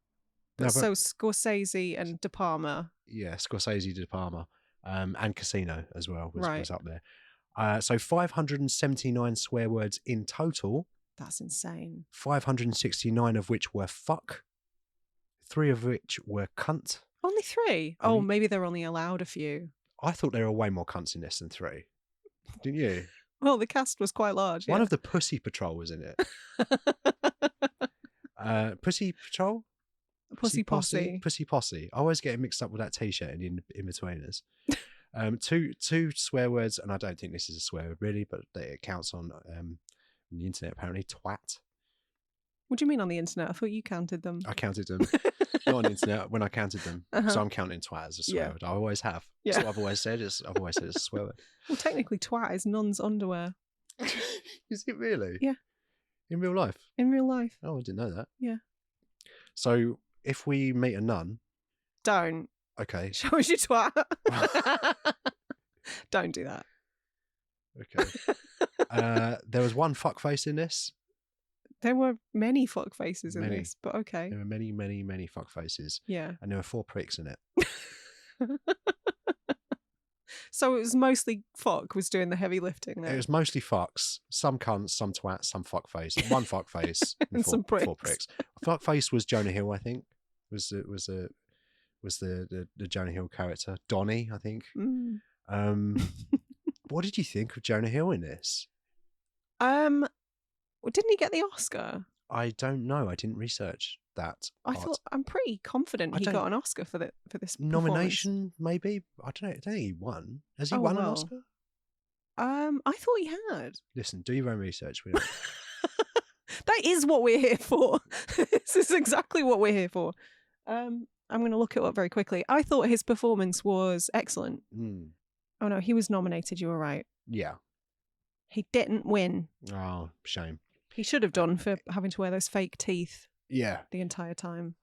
No, So Scorsese and De Palma. Yeah, Scorsese, De Palma, and Casino as well was up there. So 579 swear words in total. That's insane. 569 of which were fuck. 3 of which were cunt. Only 3? Oh, maybe they're only allowed a few. I thought there were way more cunts in this than 3. Didn't you? Well, the cast was quite large. One of the Pussy Patrol was in it. Pussy Patrol? Pussy Posse. Pussy Posse. I always get it mixed up with that T-shirt in betweeners. Two swear words, and I don't think this is a swear word really, but it counts on the internet apparently. Twat. What do you mean on the internet? I thought you counted them. I counted them. Not on the internet when I counted them. So I'm counting twat as a swear word. I always have. Yeah. So I've always said it's a swear word. Well, technically twat is nun's underwear. Is it really? Yeah. In real life? In real life. Oh, I didn't know that. Yeah. So if we meet a nun. Don't. Okay. Show us your twat. Don't do that. Okay. There was one fuckface in this. There were many fuck faces in this, but okay. There were many, many, many fuck faces. Yeah. And there were 4 pricks in it. So it was mostly fuck was doing the heavy lifting there. It was mostly fucks, some cunts, some twats, some fuckface, one fuckface, and some 4 pricks. Fuckface was Jonah Hill, I think. Was the Jonah Hill character. Donnie, I think. What did you think of Jonah Hill in this? Didn't he get the Oscar? I don't know. I didn't research that. I'm pretty confident he got an Oscar for this nomination. Maybe I don't know. I don't think he won. Has he won an Oscar? I thought he had. Listen, do your own research. That is what we're here for. This is exactly what we're here for. I'm going to look it up very quickly. I thought his performance was excellent. Oh no, he was nominated. You were right. Yeah. He didn't win. Oh, shame. He should have done for having to wear those fake teeth. Yeah. The entire time.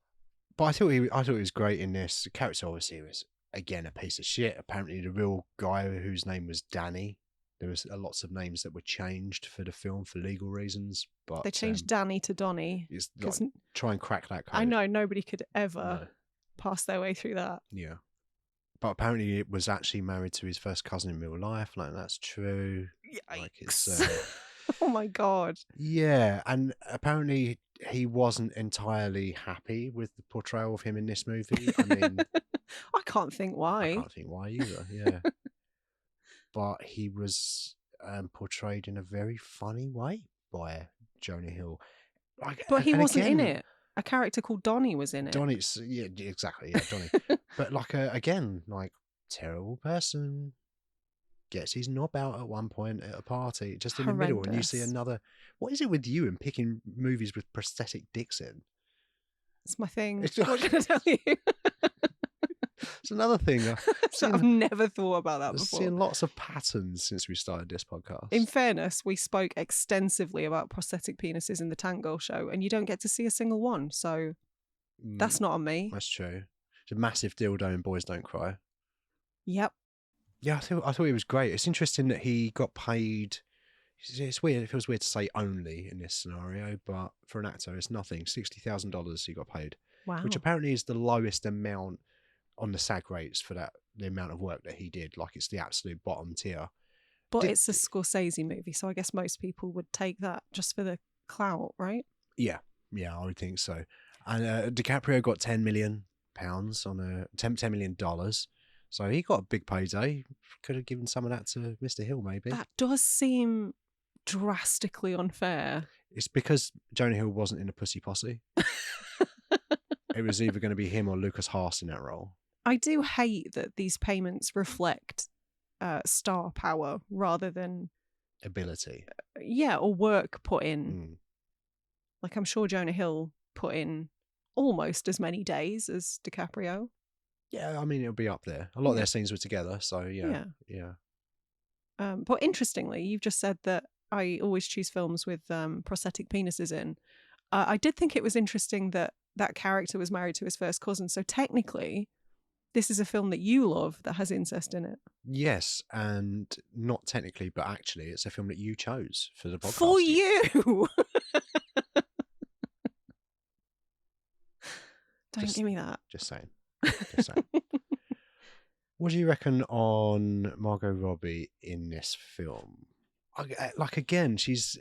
But I thought he was great in this. The character obviously was again a piece of shit. Apparently, the real guy whose name was Danny. There was lots of names that were changed for the film for legal reasons. But they changed Danny to Donnie. Like, try and crack that code. I know nobody could ever pass their way through that. Yeah. But apparently, it was actually married to his first cousin in real life. Like that's true. Yikes. Like it's. Oh my god. Yeah, and apparently he wasn't entirely happy with the portrayal of him in this movie. I mean, I can't think why. I can't think why either. Yeah, but he was portrayed in a very funny way by Jonah Hill. Like, but he wasn't in it. A character called Donnie was in it. Donnie's exactly. Yeah, Donnie. But like again, like terrible person. Gets his knob out at one point at a party, just in the middle, and you see another. What is it with you and picking movies with prosthetic dicks in? It's my thing. What can I tell you? It's another thing. I've never thought about that before. I've seen lots of patterns since we started this podcast. In fairness, we spoke extensively about prosthetic penises in the Tank Girl show, and you don't get to see a single one, so that's not on me. That's true. It's a massive dildo in Boys Don't Cry. Yep. Yeah, I thought he was great. It's interesting that he got paid. It's weird. It feels weird to say only in this scenario, but for an actor, it's nothing. $60,000 he got paid. Wow. Which apparently is the lowest amount on the SAG rates for the amount of work that he did. Like it's the absolute bottom tier. But it's a Scorsese movie, so I guess most people would take that just for the clout, right? Yeah, I would think so. And DiCaprio got £10 million on $10 million. So he got a big payday. Could have given some of that to Mr. Hill, maybe. That does seem drastically unfair. It's because Jonah Hill wasn't in a Pussy Posse. It was either going to be him or Lucas Haas in that role. I do hate that these payments reflect star power rather than ability. Yeah, or work put in. Mm. Like, I'm sure Jonah Hill put in almost as many days as DiCaprio. Yeah, I mean, it'll be up there. A lot of their scenes were together, so yeah. But interestingly, you've just said that I always choose films with prosthetic penises in. I did think it was interesting that that character was married to his first cousin. So technically, this is a film that you love that has incest in it. Yes, and not technically, but actually, it's a film that you chose for the podcast. For you! Don't give me that. Just saying. Just saying. What do you reckon on Margot Robbie in this film? Like, again, she's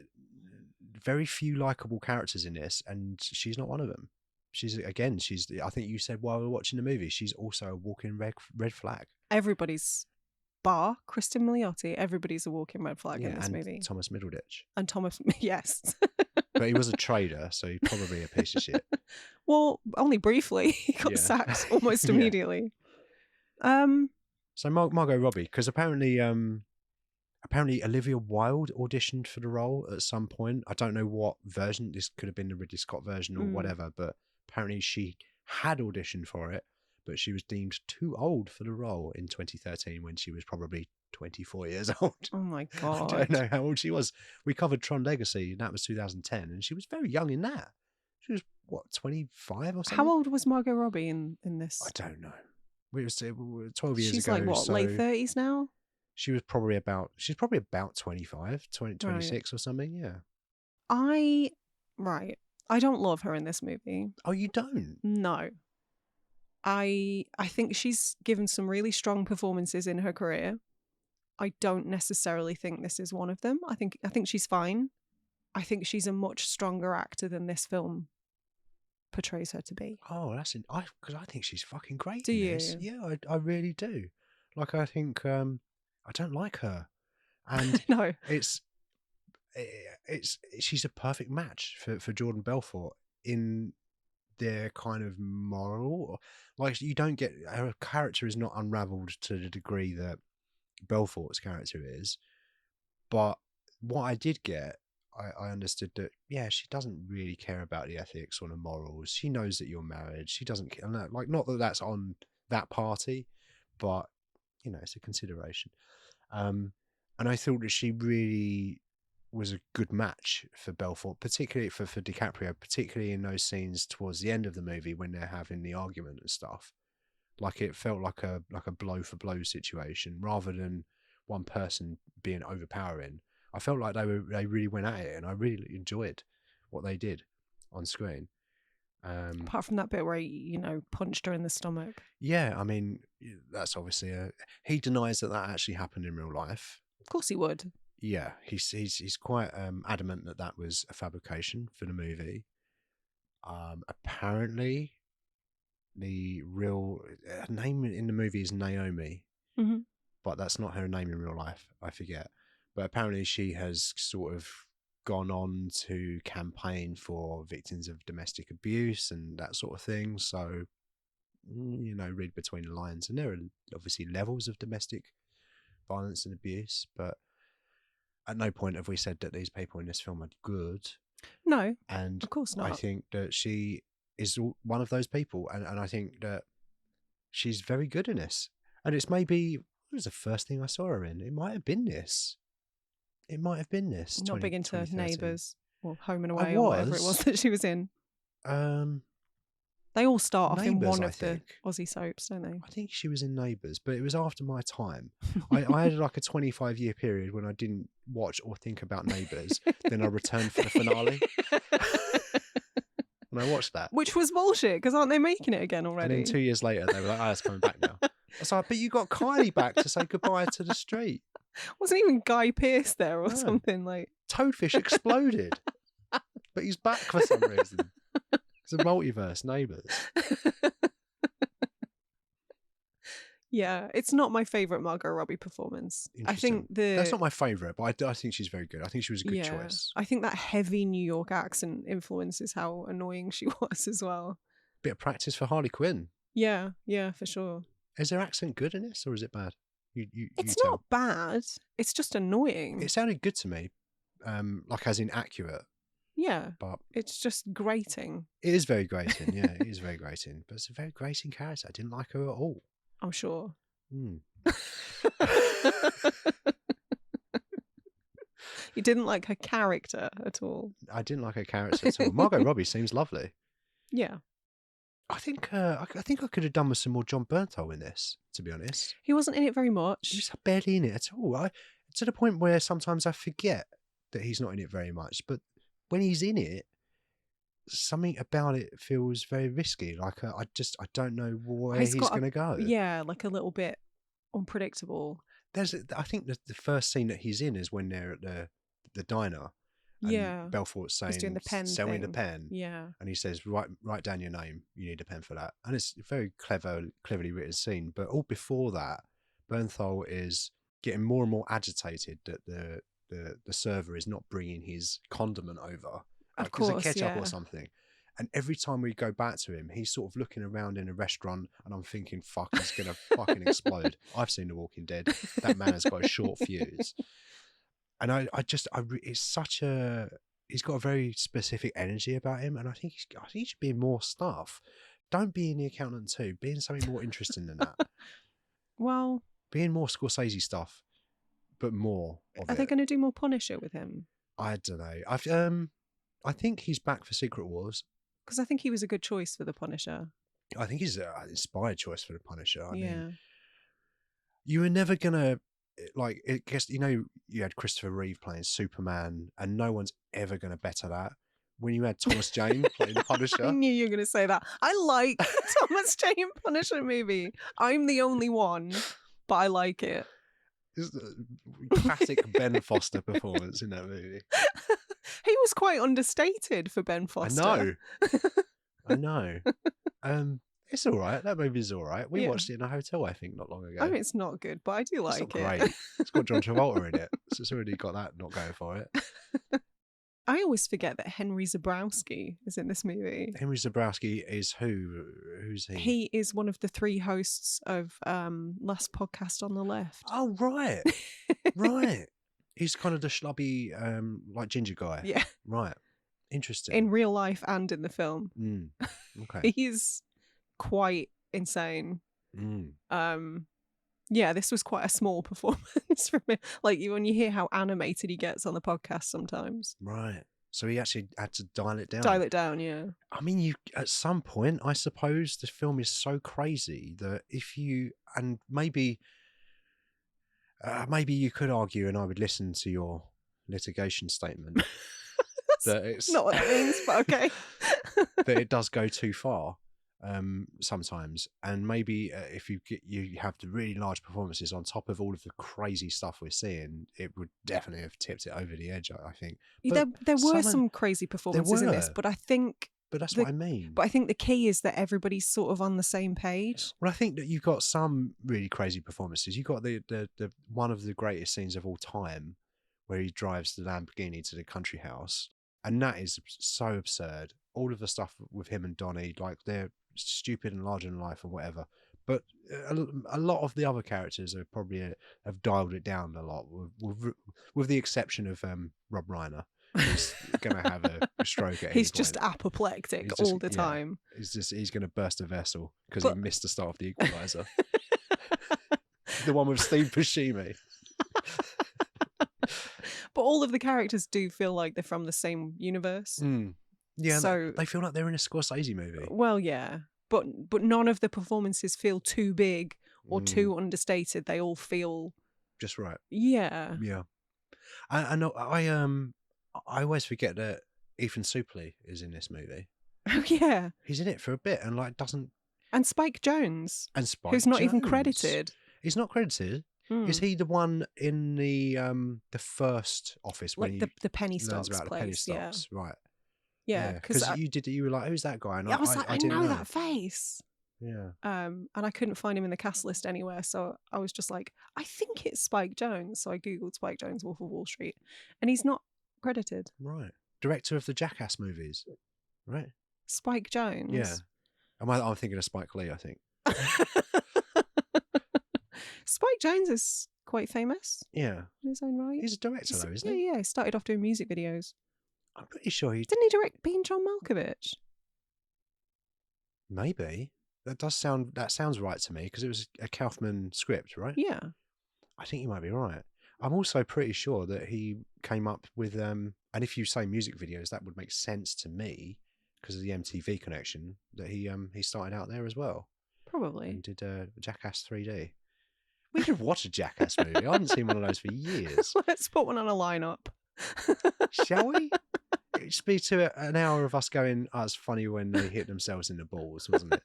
very few likable characters in this, and she's not one of them. I think you said while we were watching the movie, she's also a walking red flag. Everybody's, bar Kristen Milioti, everybody's a walking red flag in this movie. Thomas Middleditch. And Thomas, yes. But he was a trader, so he's probably a piece of shit. Well, only briefly. He got sacked almost immediately. So Margot Robbie, because apparently Olivia Wilde auditioned for the role at some point. I don't know what version. This could have been the Ridley Scott version or whatever, but apparently she had auditioned for it, but she was deemed too old for the role in 2013 when she was probably 24 years old. Oh my God. I don't know how old she was. We covered Tron Legacy, and that was 2010, and she was very young in that. She was, what, 25 or something? How old was Margot Robbie in this? I don't know. We were 12 years She's ago. like, what, so late 30s now? she's probably about 25, 26 or something, yeah. I don't love her in this movie. Oh, you don't? No. I think she's given some really strong performances in her career. I don't necessarily think this is one of them. I think she's fine. I think she's a much stronger actor than this film portrays her to be. Oh, because I think she's fucking great. Do in you? This. Yeah, I really do. Like, I think I don't like her, and No, she's a perfect match for Jordan Belfort in their kind of moral. Like, you don't get, her character is not unraveled to the degree that Belfort's character is, but what I did get, I understood that, yeah, she doesn't really care about the ethics or the morals. She knows that you're married. She doesn't care. Like, not that that's on that party, but, you know, it's a consideration. And I thought that she really was a good match for Belfort, particularly for DiCaprio, particularly in those scenes towards the end of the movie when they're having the argument and stuff. Like, it felt like a blow for blow situation rather than one person being overpowering. I felt like they really went at it, and I really enjoyed what they did on screen. apart from that bit where he, punched her in the stomach. Yeah, I mean, that's obviously he denies that actually happened in real life. Of course he would. Yeah, he's quite adamant that was a fabrication for the movie. Apparently, the real name in the movie is Naomi, but that's not her name in real life. I forget. But apparently she has sort of gone on to campaign for victims of domestic abuse and that sort of thing. So, read between the lines. And there are obviously levels of domestic violence and abuse, but at no point have we said that these people in this film are good. No, and of course not. I think that she is one of those people, and I think that she's very good in this. And it's maybe, it was the first thing I saw her in. It might have been this. Not big into Neighbours or Home and Away or whatever it was that she was in. They all start off in one of the Aussie soaps, don't they? I think she was in Neighbours, but it was after my time. I had like a 25-year period when I didn't watch or think about Neighbours. Then I returned for the finale. And I watched that. Which was bullshit, because aren't they making it again already? And then 2 years later, they were like, it's coming back now. I was like, but you got Kylie back to say goodbye to the street. Wasn't even Guy Pearce there or something like? Toadfish exploded. But he's back for some reason. It's a multiverse, Neighbours. Yeah, it's not my favourite Margot Robbie performance. I think that's not my favourite, but I think she's very good. I think she was a good choice. I think that heavy New York accent influences how annoying she was as well. Bit of practice for Harley Quinn. Yeah, for sure. Is her accent good in this, or is it bad? It's tell. not bad. It's just annoying. It sounded good to me, like as in accurate. Yeah, but it's just grating. It is very grating. Yeah, it is very grating. But it's a very grating character. I didn't like her at all. I'm sure. You didn't like her character at all? I didn't like her character at all. Margot Robbie seems lovely. Yeah. I think I could have done with some more John Bernthal in this, to be honest. He wasn't in it very much. He's barely in it at all. To the point where sometimes I forget that he's not in it very much. But when he's in it, something about it feels very risky. Like I don't know where he's going to go. Yeah, like a little bit unpredictable. I think the first scene that he's in is when they're at the diner. And Belfort's saying, doing the pen sell me thing. the pen. Yeah. And he says, write down your name. You need a pen for that. And it's a very cleverly written scene. But all before that, Bernthal is getting more and more agitated that the server is not bringing his condiment over. Of course, there's a ketchup or something. And every time we go back to him, he's sort of looking around in a restaurant and I'm thinking, fuck, he's going to fucking explode. I've seen The Walking Dead. That man has got a short fuse. And it's such he's got a very specific energy about him. And I think he should be in more stuff. Don't be in The Accountant too. Be in something more interesting than that. Well. Be in more Scorsese stuff, but more of it. Are they going to do more Punisher with him? I don't know. I think he's back for Secret Wars. Because I think he was a good choice for the Punisher. I think he's an inspired choice for the Punisher. I mean, Yeah. you were never going to, like, I guess, you had Christopher Reeve playing Superman, and no one's ever going to better that. When you had Thomas Jane playing the Punisher. I knew you were going to say that. I like Thomas Jane Punisher movie. I'm the only one, but I like it. It's a classic Ben Foster performance in that movie. He was quite understated for Ben Foster. I know. It's all right. That movie's all right. We watched it in a hotel, I think, not long ago. I mean, it's not good, but I do like it. Great. It's got John Travolta in it, so it's already got that not going for it. I always forget that Henry Zabrowski is in this movie. Henry Zabrowski is who? Who's he? He is one of the 3 hosts of Last Podcast on the Left. Oh, right. Right. He's kind of the schlubby, like ginger guy. Yeah. Right. Interesting. In real life and in the film. Okay. He's quite insane. Mm. Yeah, this was quite a small performance from him. Like when you hear how animated he gets on the podcast sometimes. Right. So he actually had to dial it down. Dial it down, yeah. I mean, at some point, I suppose the film is so crazy that and maybe you could argue, and I would listen to your litigation statement, that it's not what that means, but okay. that it does go too far sometimes, and maybe if you have the really large performances on top of all of the crazy stuff we're seeing, it would definitely have tipped it over the edge, I think. But there were some crazy performances in this, but I think... But that's what I mean. But I think the key is that everybody's sort of on the same page. Well, I think that you've got some really crazy performances. You've got the one of the greatest scenes of all time, where he drives the Lamborghini to the country house, and that is so absurd. All of the stuff with him and Donnie, like they're stupid and larger than life and whatever. But a lot of the other characters are probably have dialed it down a lot, with the exception of Rob Reiner. He's going to have a stroke at He's any just point. apoplectic all the time. He's going to burst a vessel because he missed the start of The Equalizer. The one with Steve Buscemi. But all of the characters do feel like they're from the same universe. Mm. Yeah, so they feel like they're in a Scorsese movie. Well, yeah, but none of the performances feel too big or too understated. They all feel just right. Yeah. Yeah. I always forget that Ethan Suplee is in this movie. Oh yeah, he's in it for a bit and like doesn't. And Spike Jones, who's not even credited. He's not credited. Is he the one in the first office when like the penny stocks about place? The penny stocks, yeah. right? Yeah, because you were like, who's that guy? And I was like, I didn't know that face. Yeah. And I couldn't find him in the cast list anywhere, so I was just like, I think it's Spike Jones. So I googled Spike Jones, Wolf of Wall Street, and he's not credited. Right. Director of the Jackass movies. Right. Spike Jones. Yeah. I'm thinking of Spike Lee, I think. Spike Jonze is quite famous Yeah. in his own right. He's a director, though, isn't Yeah, he? yeah. He started off doing music videos. I'm pretty sure he... Didn't he direct Being John Malkovich? Maybe. That sounds right to me, because it was a Kaufman script, right? Yeah. I think you might be right. I'm also pretty sure that he came up with... and if you say music videos, that would make sense to me, because of the MTV connection, that he started out there as well. Probably. And did Jackass 3D. We should watch a Jackass movie. I haven't seen one of those for years. Let's put one on a lineup. Shall we? It'd just be an hour of us going, oh, it's funny when they hit themselves in the balls, wasn't it?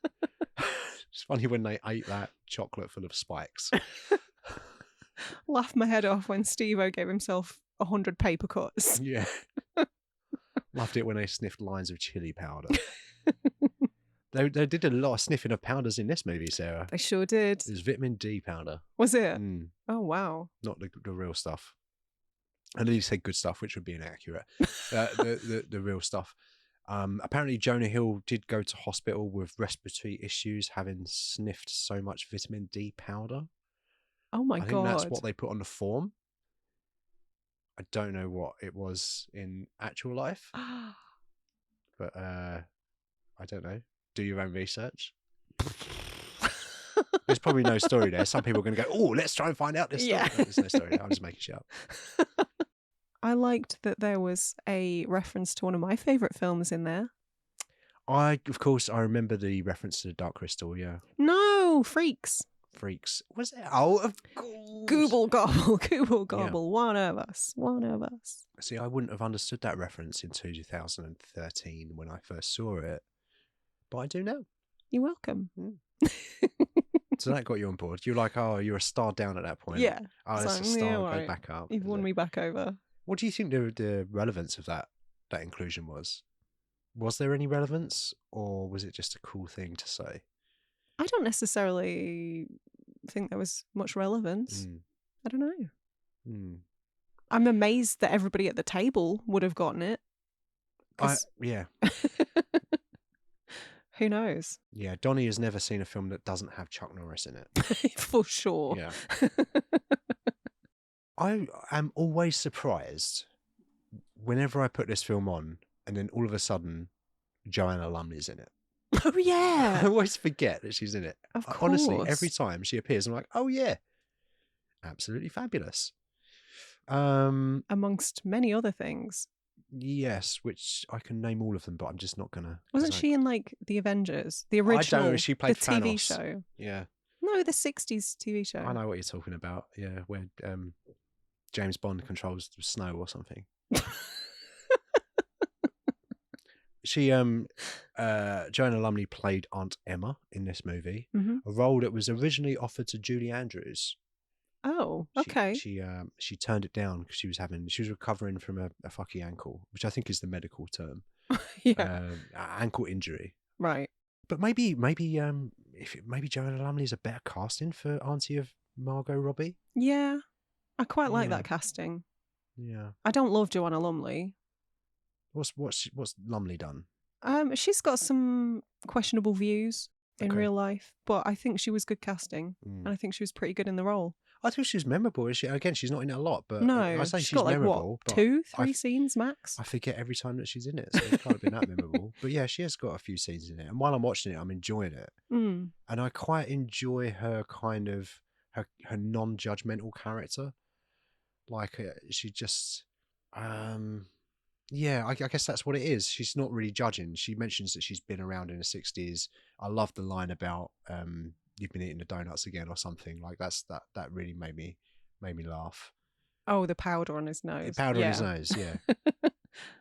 It's funny when they ate that chocolate full of spikes. Laughed my head off when Steve-O gave himself 100 paper cuts. Yeah. Loved it when they sniffed lines of chili powder. They did a lot of sniffing of powders in this movie, Sarah. They sure did. It was vitamin D powder. Was it? Mm, Oh, wow. not the real stuff. And then you said good stuff, which would be inaccurate. The real stuff. Apparently, Jonah Hill did go to hospital with respiratory issues, having sniffed so much vitamin D powder. Oh my I God. think that's what they put on the form. I don't know what it was in actual life, but I don't know. Do your own research. There's probably no story there. Some people are going to go, oh, let's try and find out this story. Yeah. No, there's no story. I'm just making shit up. I liked that there was a reference to one of my favourite films in there. Of course, I remember the reference to the Dark Crystal, yeah. No, Freaks. Freaks. Was it? Oh, of course. Gooble gobble, gooble gobble. Yeah. One of us. See, I wouldn't have understood that reference in 2013 when I first saw it, but I do now. You're welcome. So that got you on board. You're like, oh, you're a star down at that point. Yeah. Oh, that's a star, go back up. You've won me back over. What do you think the relevance of that inclusion was? Was there any relevance, or was it just a cool thing to say? I don't necessarily think there was much relevance. I don't know. I'm amazed that everybody at the table would have gotten it. Yeah. Who knows? Yeah, Donnie has never seen a film that doesn't have Chuck Norris in it. For sure. Yeah. I am always surprised whenever I put this film on and then all of a sudden Joanna Lumley's in it. Oh, yeah. I always forget that she's in it. Of course. Honestly, every time she appears, I'm like, oh, yeah. Absolutely fabulous. Amongst many other things. Yes, which I can name all of them, but I'm just not going to. Wasn't she in, like, The Avengers? The original, I don't know, she played the Thanos. TV show. Yeah. No, the 60s TV show. I know what you're talking about. Yeah, where James Bond controls the snow or something. She, Joanna Lumley played Aunt Emma in this movie, a role that was originally offered to Julie Andrews. Oh, okay. She turned it down because she was recovering from a fucky ankle, which I think is the medical term. Yeah. Ankle injury. Right. But maybe Joanna Lumley is a better casting for Auntie of Margot Robbie. Yeah, I quite like that casting. Yeah. I don't love Joanna Lumley. What's Lumley done? She's got some questionable views in real life, but I think she was good casting, and I think she was pretty good in the role. I think she's memorable. She's not in it a lot, but no, I say she's got memorable. Like, what, 2-3 scenes max? I forget every time that she's in it, so it can't have been that memorable. But yeah, she has got a few scenes in it, and while I'm watching it, I'm enjoying it, and I quite enjoy her kind of her non-judgmental character. Like she just, yeah, I guess that's what it is. She's not really judging. She mentions that she's been around in the 60s. I love the line about you've been eating the donuts again or something. Like that really made me laugh. Oh, the powder on his nose. The powder on his nose, yeah.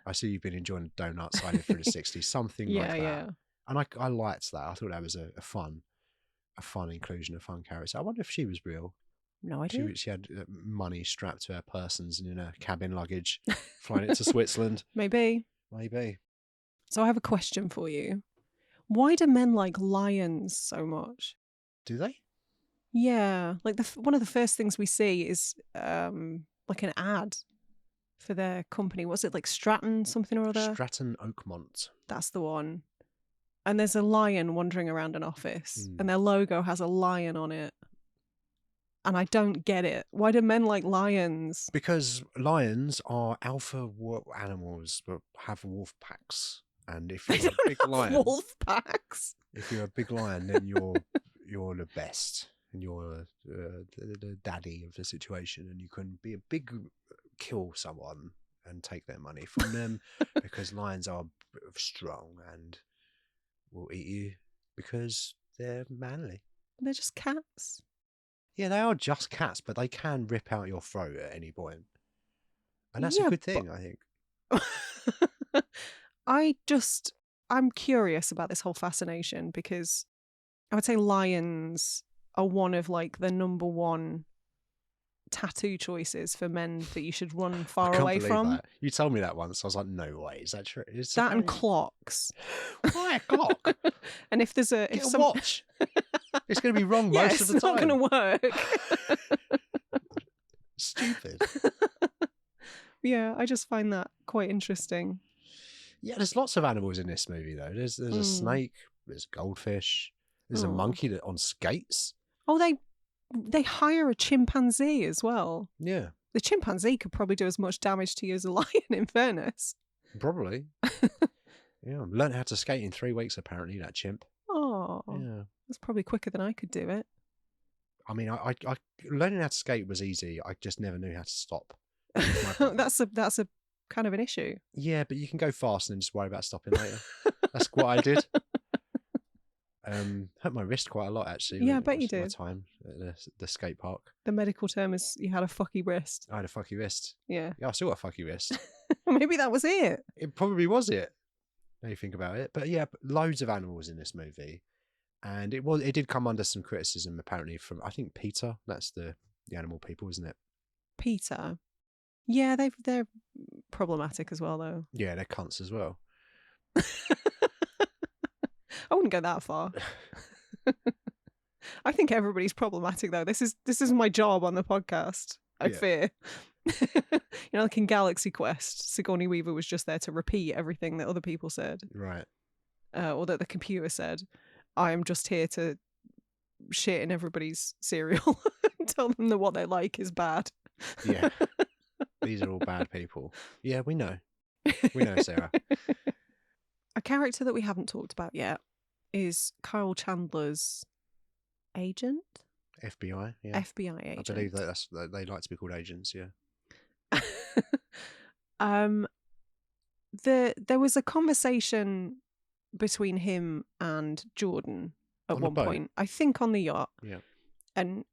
I see you've been enjoying donuts. I lived through the 60s, something like that. Yeah. And I liked that. I thought that was a fun inclusion, a fun character. I wonder if she was real. No idea. She had money strapped to her persons and in her cabin luggage, flying it to Switzerland. Maybe. So I have a question for you. Why do men like lions so much? Do they? Yeah. Like one of the first things we see is like an ad for their company. Was it like Stratton something or other? Stratton Oakmont. That's the one. And there's a lion wandering around an office and their logo has a lion on it. And I don't get it. Why do men like lions? Because lions are alpha animals that have wolf packs. And if you're a big lion, Wolf packs. if you're a big lion, then you're the best, and you're the daddy of the situation, and you can be a big kill someone and take their money from them because lions are strong and will eat you because they're manly. They're just cats. Yeah, they are just cats, but they can rip out your throat at any point. And that's a good thing, I think. I'm curious about this whole fascination because I would say lions are one of like the number one tattoo choices for men that you should run far away from. That. You told me that once. I was like, no way. Is that true? That and clocks. Why a clock? And if there's a... Get a watch. It's going to be wrong most of the time. It's not going to work. Stupid. Yeah, I just find that quite interesting. Yeah, there's lots of animals in this movie, though. There's a snake, there's a goldfish, there's a monkey that on skates. Oh, they hire a chimpanzee as well. Yeah. The chimpanzee could probably do as much damage to you as a lion, in fairness. Probably. Yeah, learned how to skate in 3 weeks, apparently, that chimp. Oh, yeah. That's probably quicker than I could do it. I mean, I learning how to skate was easy. I just never knew how to stop. That's a kind of an issue. Yeah, but you can go fast and then just worry about stopping later. That's what I did. Hurt my wrist quite a lot, actually. Yeah, I bet you did. My time at the skate park. The medical term is you had a fucky wrist. I had a fucky wrist. Yeah. Yeah, I still got a fucky wrist. Maybe that was it. It probably was it. Now you think about it. But yeah, loads of animals in this movie. And it did come under some criticism, apparently, from, I think, PETA. That's the animal people, isn't it? PETA. Yeah, they're problematic as well, though. Yeah, they're cunts as well. I wouldn't go that far. I think everybody's problematic, though. This is my job on the podcast, I fear. Like in Galaxy Quest, Sigourney Weaver was just there to repeat everything that other people said. Right. Or that the computer said. I'm just here to shit in everybody's cereal and tell them that what they like is bad. Yeah. These are all bad people. Yeah, we know. We know, Sarah. A character that we haven't talked about yet is Kyle Chandler's agent? FBI, yeah. FBI agent. I believe they like to be called agents, yeah. There was a conversation between him and Jordan at one point, I think on the yacht. Yeah. And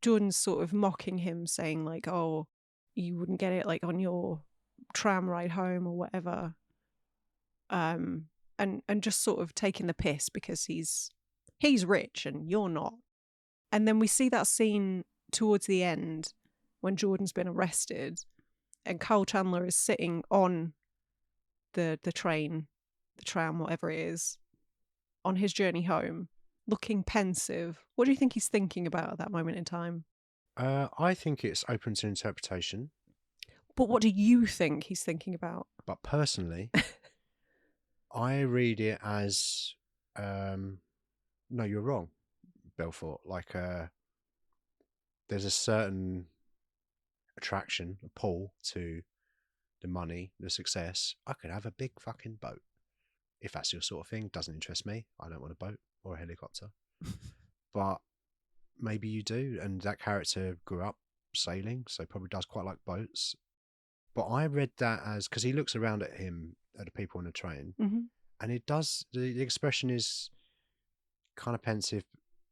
Jordan's sort of mocking him, saying like, oh, you wouldn't get it like on your tram ride home or whatever. And just sort of taking the piss because he's rich and you're not. And then we see that scene towards the end when Jordan's been arrested and Kyle Chandler is sitting on the train, the tram, whatever it is, on his journey home, looking pensive. What do you think he's thinking about at that moment in time? I think it's open to interpretation. But what do you think he's thinking about? But personally, I read it as, no, you're wrong, Belfort. Like, there's a certain attraction, a pull to the money, the success. I could have a big fucking boat. If that's your sort of thing, doesn't interest me. I don't want a boat or a helicopter. But maybe you do. And that character grew up sailing, so probably does quite like boats. But I read that as, because he looks around at him, at the people on the train, and it does, the expression is kind of pensive.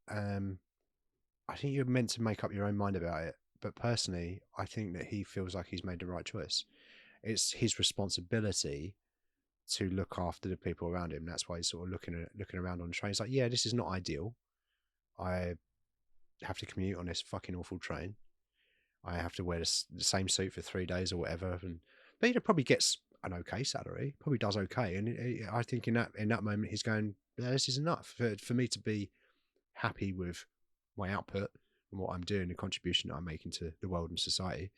I think you're meant to make up your own mind about it. But personally, I think that he feels like he's made the right choice. It's his responsibility to look after the people around him. That's why he's sort of looking around on the train. It's like, yeah, this is not ideal. I have to commute on this fucking awful train. I have to wear the same suit for 3 days or whatever. But he probably gets an okay salary. Probably does okay. And I think in that moment he's going, yeah, this is enough for me to be happy with my output and what I'm doing, the contribution that I'm making to the world and society.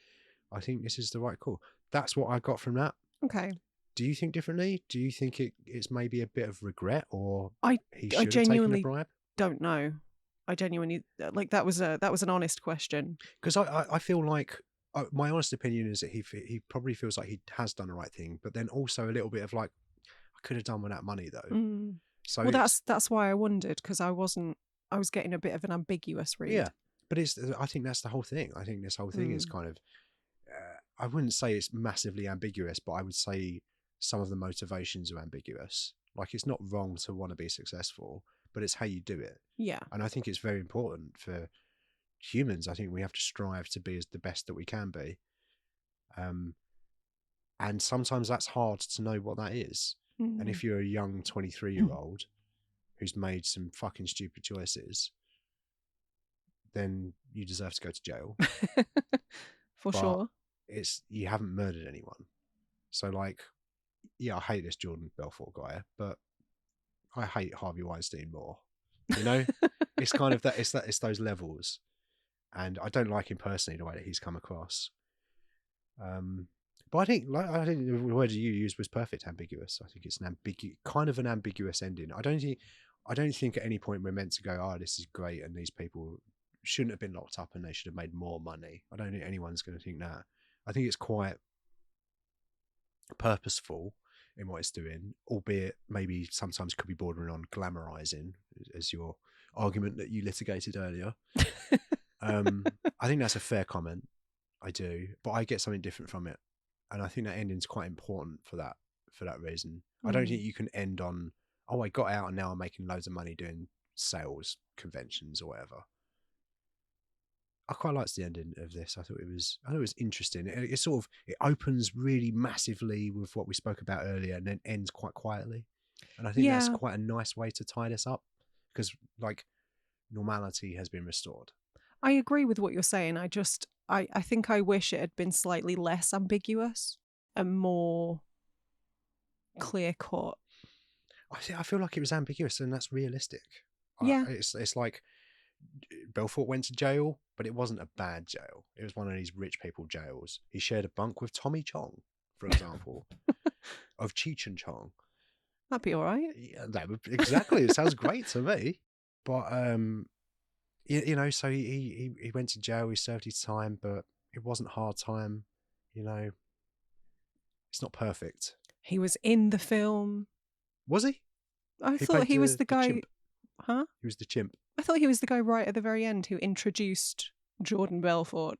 I think this is the right call. That's what I got from that. Okay. Do you think differently? Do you think it's maybe a bit of regret, or I he should have taken a bribe? Don't know. I genuinely like that was an honest question. Because I feel like my honest opinion is that he probably feels like he has done the right thing, but then also a little bit of like, I could have done with that money though. So well, that's why I wondered, because I was getting a bit of an ambiguous read. Yeah, but I think that's the whole thing. I think this whole thing is kind of, I wouldn't say it's massively ambiguous, but I would say some of the motivations are ambiguous. Like, it's not wrong to want to be successful, but it's how you do it. Yeah. And I think it's very important for humans. I think we have to strive to be as the best that we can be. And sometimes that's hard to know what that is. And if you're a young 23-year-old who's made some fucking stupid choices, then you deserve to go to jail. For sure. You haven't murdered anyone. So, like, yeah, I hate this Jordan Belfort guy, but I hate Harvey Weinstein more. You know, it's kind of that. It's those levels, and I don't like him personally the way that he's come across. But I think the word you used was perfect. Ambiguous. I think it's kind of an ambiguous ending. I don't think at any point we're meant to go, oh, this is great, and these people shouldn't have been locked up and they should have made more money. I don't think anyone's going to think that. I think it's quite purposeful in what it's doing, albeit maybe sometimes could be bordering on glamorizing, as your argument that you litigated earlier. I think that's a fair comment. I do, but I get something different from it, and I think that ending's quite important for that reason. I don't think you can end on, oh, I got out and now I'm making loads of money doing sales conventions or whatever. I quite liked the ending of this. I thought it was interesting. It sort of, it opens really massively with what we spoke about earlier, and then ends quite quietly. And I think that's quite a nice way to tie this up, because like normality has been restored. I agree with what you're saying. I think I wish it had been slightly less ambiguous and more clear cut. I feel like it was ambiguous, and that's realistic. Yeah, it's like Belfort went to jail, but it wasn't a bad jail. It was one of these rich people jails. He shared a bunk with Tommy Chong, for example, of Cheech and Chong. That'd be all right. Yeah, that would exactly. It sounds great to me. But you know, so he went to jail. He served his time, but it wasn't hard time. You know, it's not perfect. He was in the film. Was he? I thought he was the guy. Chimp. Huh? He was the chimp. I thought he was the guy right at the very end who introduced Jordan Belfort.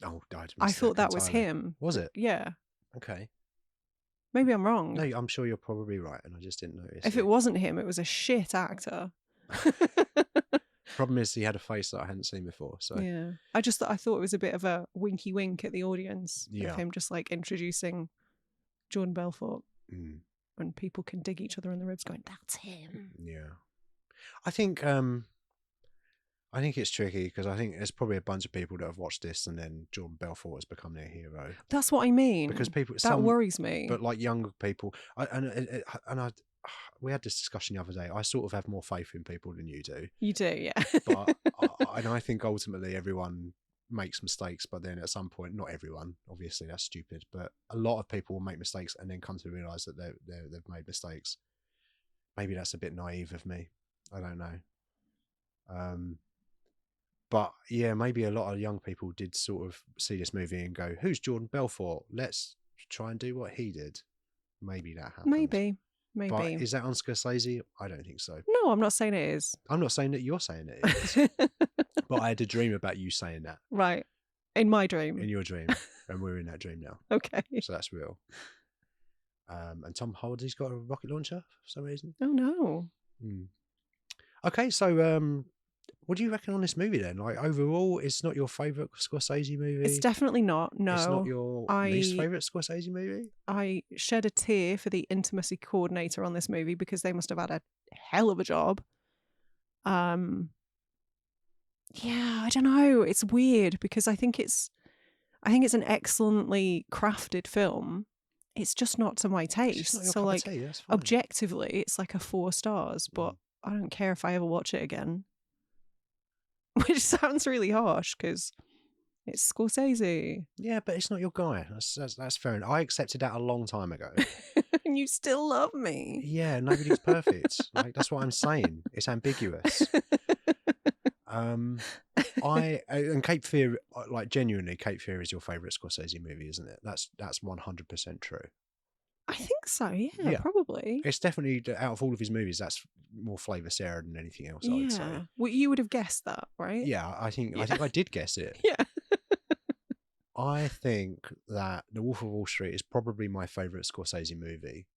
Oh, I thought that was him. Was it? Yeah. Okay. Maybe I'm wrong. No, I'm sure you're probably right, and I just didn't notice. If it wasn't him, it was a shit actor. Problem is, he had a face that I hadn't seen before. So yeah, I thought it was a bit of a winky wink at the audience of him just like introducing Jordan Belfort, and people can dig each other in the ribs, going, "That's him." Yeah, I think it's tricky, because I think there's probably a bunch of people that have watched this and then Jordan Belfort has become their hero. That's what I mean. Because that worries me. But like younger people, we had this discussion the other day. I sort of have more faith in people than you do. You do, yeah. But I think ultimately everyone makes mistakes, but then at some point, not everyone, obviously that's stupid, but a lot of people will make mistakes and then come to realise that they've made mistakes. Maybe that's a bit naive of me. I don't know. But yeah, maybe a lot of young people did sort of see this movie and go, who's Jordan Belfort? Let's try and do what he did. Maybe that happened. Maybe. But is that on Scorsese? I don't think so. No, I'm not saying it is. I'm not saying that you're saying it is. But I had a dream about you saying that. Right. In my dream. In your dream. And we're in that dream now. Okay. So that's real. And Tom Hardy's got a rocket launcher for some reason. Oh, no. Okay, so what do you reckon on this movie then? Like, overall, it's not your favourite Scorsese movie? It's definitely not, no. It's not your least favourite Scorsese movie? I shed a tear for the intimacy coordinator on this movie, because they must have had a hell of a job. Yeah, I don't know. It's weird, because I think it's an excellently crafted film. It's just not to my taste. So like, objectively, it's like a 4 stars, but I don't care if I ever watch it again. Which sounds really harsh, because it's Scorsese. Yeah, but it's not your guy. That's fair enough. I accepted that a long time ago. And you still love me. Yeah, nobody's perfect. Like, that's what I'm saying. It's ambiguous. And Cape Fear, like genuinely, Cape Fear is your favourite Scorsese movie, isn't it? That's 100% true. I think so, yeah, Yeah. probably. It's definitely, out of all of his movies, that's more flavour Sarah than anything else, I would say. Yeah. Well, you would have guessed that, right? Yeah, I think Yeah. I did guess it. Yeah. I think that The Wolf of Wall Street is probably my favourite Scorsese movie,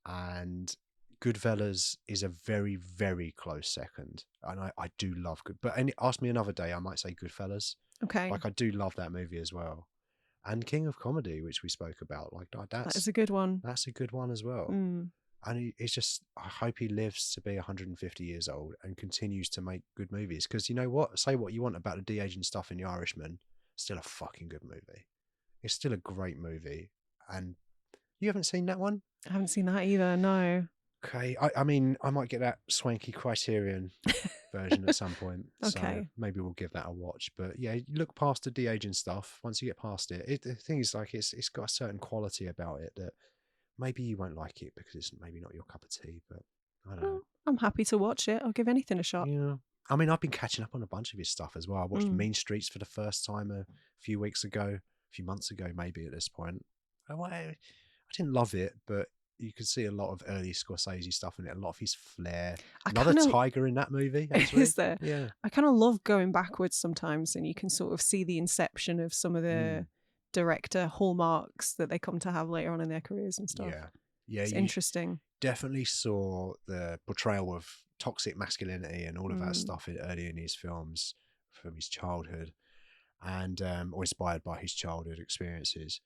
and Goodfellas is a very, very close second. And I do love but ask me another day, I might say Goodfellas. Okay. Like, I do love that movie as well. And King of Comedy, which we spoke about, like That is a good one. That's a good one as well. Mm. And it's just, I hope he lives to be 150 years old and continues to make good movies. Because you know what? Say what you want about the de-aging stuff in The Irishman, still a fucking good movie. It's still a great movie. And you haven't seen that one? I haven't seen that either, no. Okay. I mean, I might get that swanky Criterion version at some point. Okay. So maybe we'll give that a watch. But yeah, look past the de-aging stuff. Once you get past it, the thing is, like, it's got a certain quality about it that maybe you won't like it because it's maybe not your cup of tea, but I don't know. I'm happy to watch it. I'll give anything a shot. Yeah. I mean, I've been catching up on a bunch of his stuff as well. I watched Mean Streets for the first time a few months ago, maybe at this point. I didn't love it, but you could see a lot of early Scorsese stuff in it, a lot of his flair. Another tiger in that movie, actually. Is there? Yeah. I kind of love going backwards sometimes, and you can sort of see the inception of some of the director hallmarks that they come to have later on in their careers and stuff. Yeah, it's interesting. Definitely saw the portrayal of toxic masculinity and all of that stuff early in his films from his childhood, and or inspired by his childhood experiences.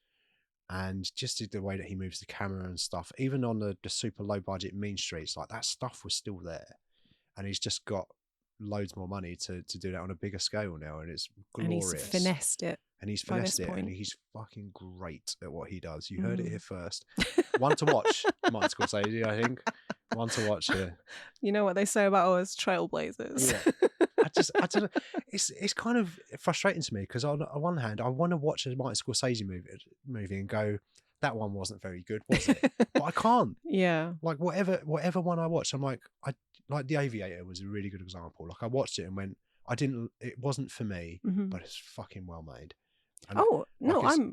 And just the way that he moves the camera and stuff, even on the super low budget Mean Streets, like that stuff was still there. And he's just got loads more money to do that on a bigger scale now, and it's glorious. And he's finessed it. And he's fucking great at what he does. You heard it here first. One to watch, Martin Scorsese, I think. One to watch here. You know what they say about us trailblazers. Yeah. I don't know. It's kind of frustrating to me because on one hand, I want to watch a Martin Scorsese movie and go, that one wasn't very good, was it? But I can't. Yeah. Like whatever one I watch, I'm like, like The Aviator was a really good example. Like I watched it and went, it wasn't for me, but it's fucking well made. And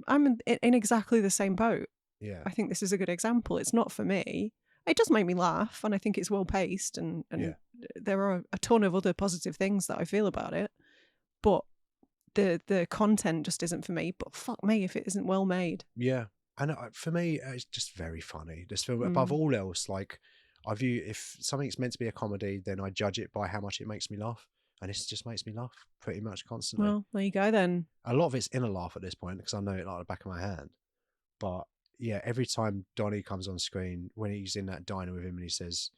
I'm in exactly the same boat. Yeah. I think this is a good example. It's not for me. It does make me laugh, and I think it's well paced, and there are a ton of other positive things that I feel about it. But the content just isn't for me. But fuck me if it isn't well made. Yeah, and for me, it's just very funny. This film, above all else, like I view, if something's meant to be a comedy, then I judge it by how much it makes me laugh, and this just makes me laugh pretty much constantly. Well, there you go then. A lot of it's inner laugh at this point because I know it like the back of my hand, but. Yeah, every time Donnie comes on screen, when he's in that diner with him and he says,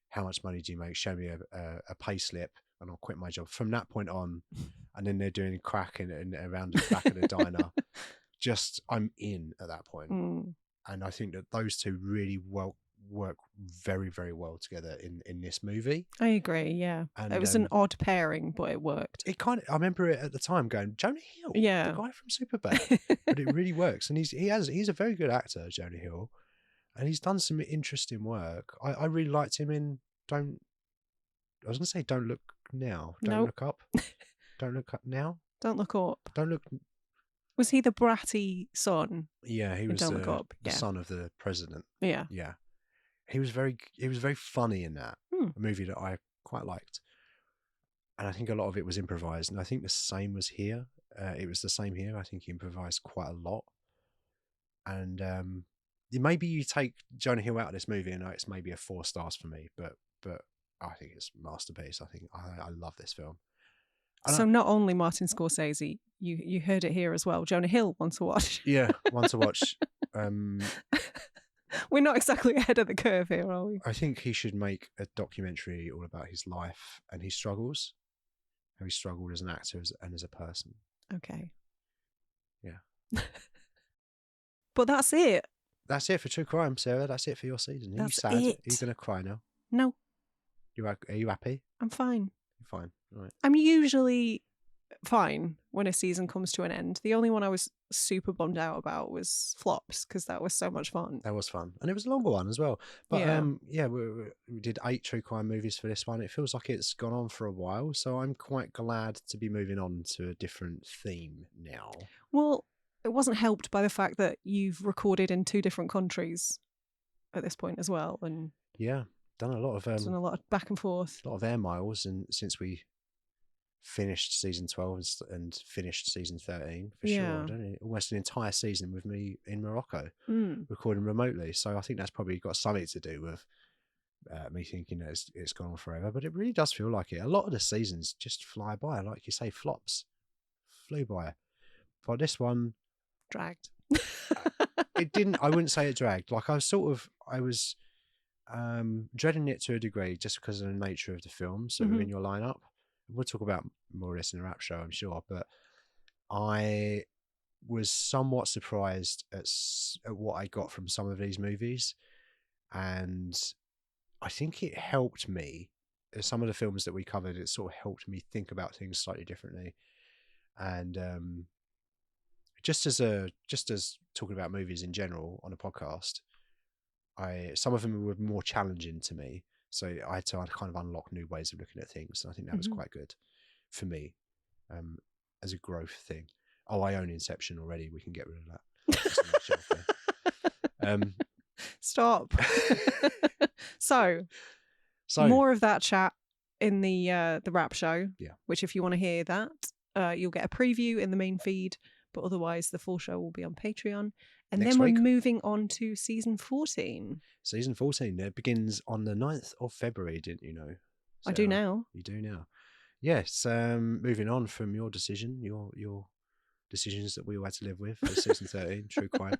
how much money do you make? Show me a pay slip and I'll quit my job. From that point on, and then they're doing crack around the back of the diner, I'm in at that point. And I think that those two really work very, very well together in this movie. I agree, yeah. And it was an odd pairing, but it worked. I remember it at the time going, Jonah Hill, the guy from Superbad. But it really works. And he's a very good actor, Jonah Hill. And he's done some interesting work. I really liked him in Don't Look Now. Don't Look Up. Don't Look Up Now. Don't Look Up. Don't Look. Was he the bratty son? Yeah, he was the son of the president. Yeah. Yeah. He was very funny in that, a movie that I quite liked. And I think a lot of it was improvised. And I think the same was here. It was the same here. I think he improvised quite a lot. And maybe you take Jonah Hill out of this movie and it's maybe a 4 stars for me. But I think it's a masterpiece. I think I love this film. And so not only Martin Scorsese, you heard it here as well. Jonah Hill, one to watch. Yeah, one to watch. We're not exactly ahead of the curve here, are we? I think he should make a documentary all about his life and his struggles. How he struggled as an actor and as a person. Okay. Yeah. But that's it. That's it for True Crime, Sarah. That's it for your season. Are you sad? Are you going to cry now? No. Are you happy? I'm fine. You're fine. All right. I'm usually fine when a season comes to an end. The only one I was super bummed out about was Flops, because that was so much fun. That was fun. And it was a longer one as well. But Yeah. we did 8 true crime movies for this one. It feels like it's gone on for a while. So I'm quite glad to be moving on to a different theme now. Well, it wasn't helped by the fact that you've recorded in 2 different countries at this point as well. And yeah, done a lot of back and forth. A lot of air miles, and since we finished season 12 and finished season 13 for sure. Almost an entire season with me in Morocco recording remotely. So I think that's probably got something to do with me thinking that it's gone on forever. But it really does feel like it. A lot of the seasons just fly by, like you say, Flops flew by. But this one dragged. It didn't. I wouldn't say it dragged. Like I was dreading it to a degree just because of the nature of the films that were in your lineup. We'll talk about more of this in the wrap show, I'm sure, but I was somewhat surprised at what I got from some of these movies, and I think it helped me. Some of the films that we covered, it sort of helped me think about things slightly differently, and just as talking about movies in general on a podcast, some of them were more challenging to me. So I had to kind of unlock new ways of looking at things. And I think that was quite good for me as a growth thing. Oh, I own Inception already. We can get rid of that. Stop. So more of that chat in the wrap show. Yeah. Which, if you want to hear that, you'll get a preview in the main feed. But otherwise, the full show will be on Patreon. And next then we're moving on to season 14. Season 14. It begins on the 9th of February, didn't you know? I do now. You do now. Yes. Moving on from your decision, your decisions that we all had to live with for season 13, True Crime.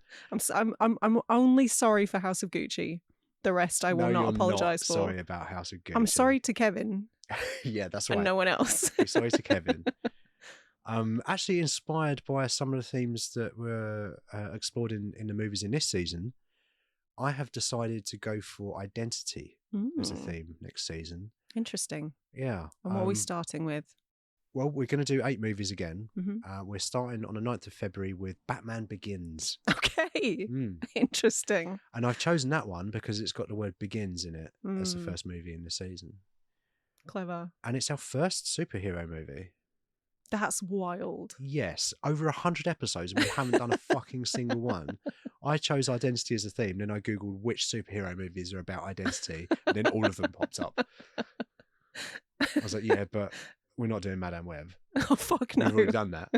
I'm only sorry for House of Gucci. The rest I will not apologise for. Sorry about House of Gucci. I'm sorry to Kevin. Yeah, that's right. And no one else. I'm sorry to Kevin. Actually inspired by some of the themes that were explored in the movies in this season, I have decided to go for identity as a theme next season. Interesting. Yeah. And what are we starting with? Well, we're going to do 8 movies again. We're starting on the 9th of February with Batman Begins. Okay. Interesting. And I've chosen that one because it's got the word begins in it as the first movie in the season. Clever. And it's our first superhero movie. That's wild. Yes. Over 100 episodes and we haven't done a fucking single one. I chose identity as a theme, then I Googled which superhero movies are about identity, and then all of them popped up. I was like, yeah, but we're not doing Madame Web. Oh, fuck no. We've already done that.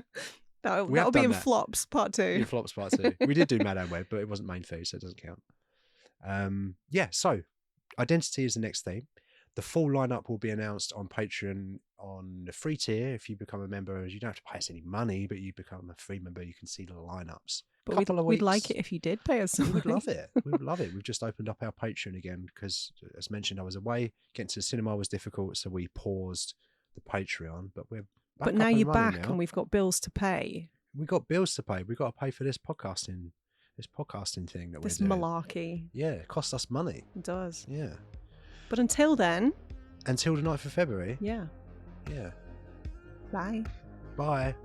That'll be in Flops Part 2. In Flops Part 2. We did do Madame Web, but it wasn't main feed, so it doesn't count. So identity is the next theme. The full lineup will be announced on Patreon on the free tier. If you become a member, you don't have to pay us any money, but you become a free member, you can see the lineups. But we'd like it if you did pay us some money. We would love it. We would love it. We've just opened up our Patreon again because, as mentioned, I was away. Getting to the cinema was difficult, so we paused the Patreon. But we're back. But now you're back, and we've got bills to pay. We've got bills to pay. We've got to pay for this podcasting thing that we're doing. This malarkey. Yeah, it costs us money. It does. Yeah. But until then. Until the 9th of February. Yeah. Yeah. Bye. Bye.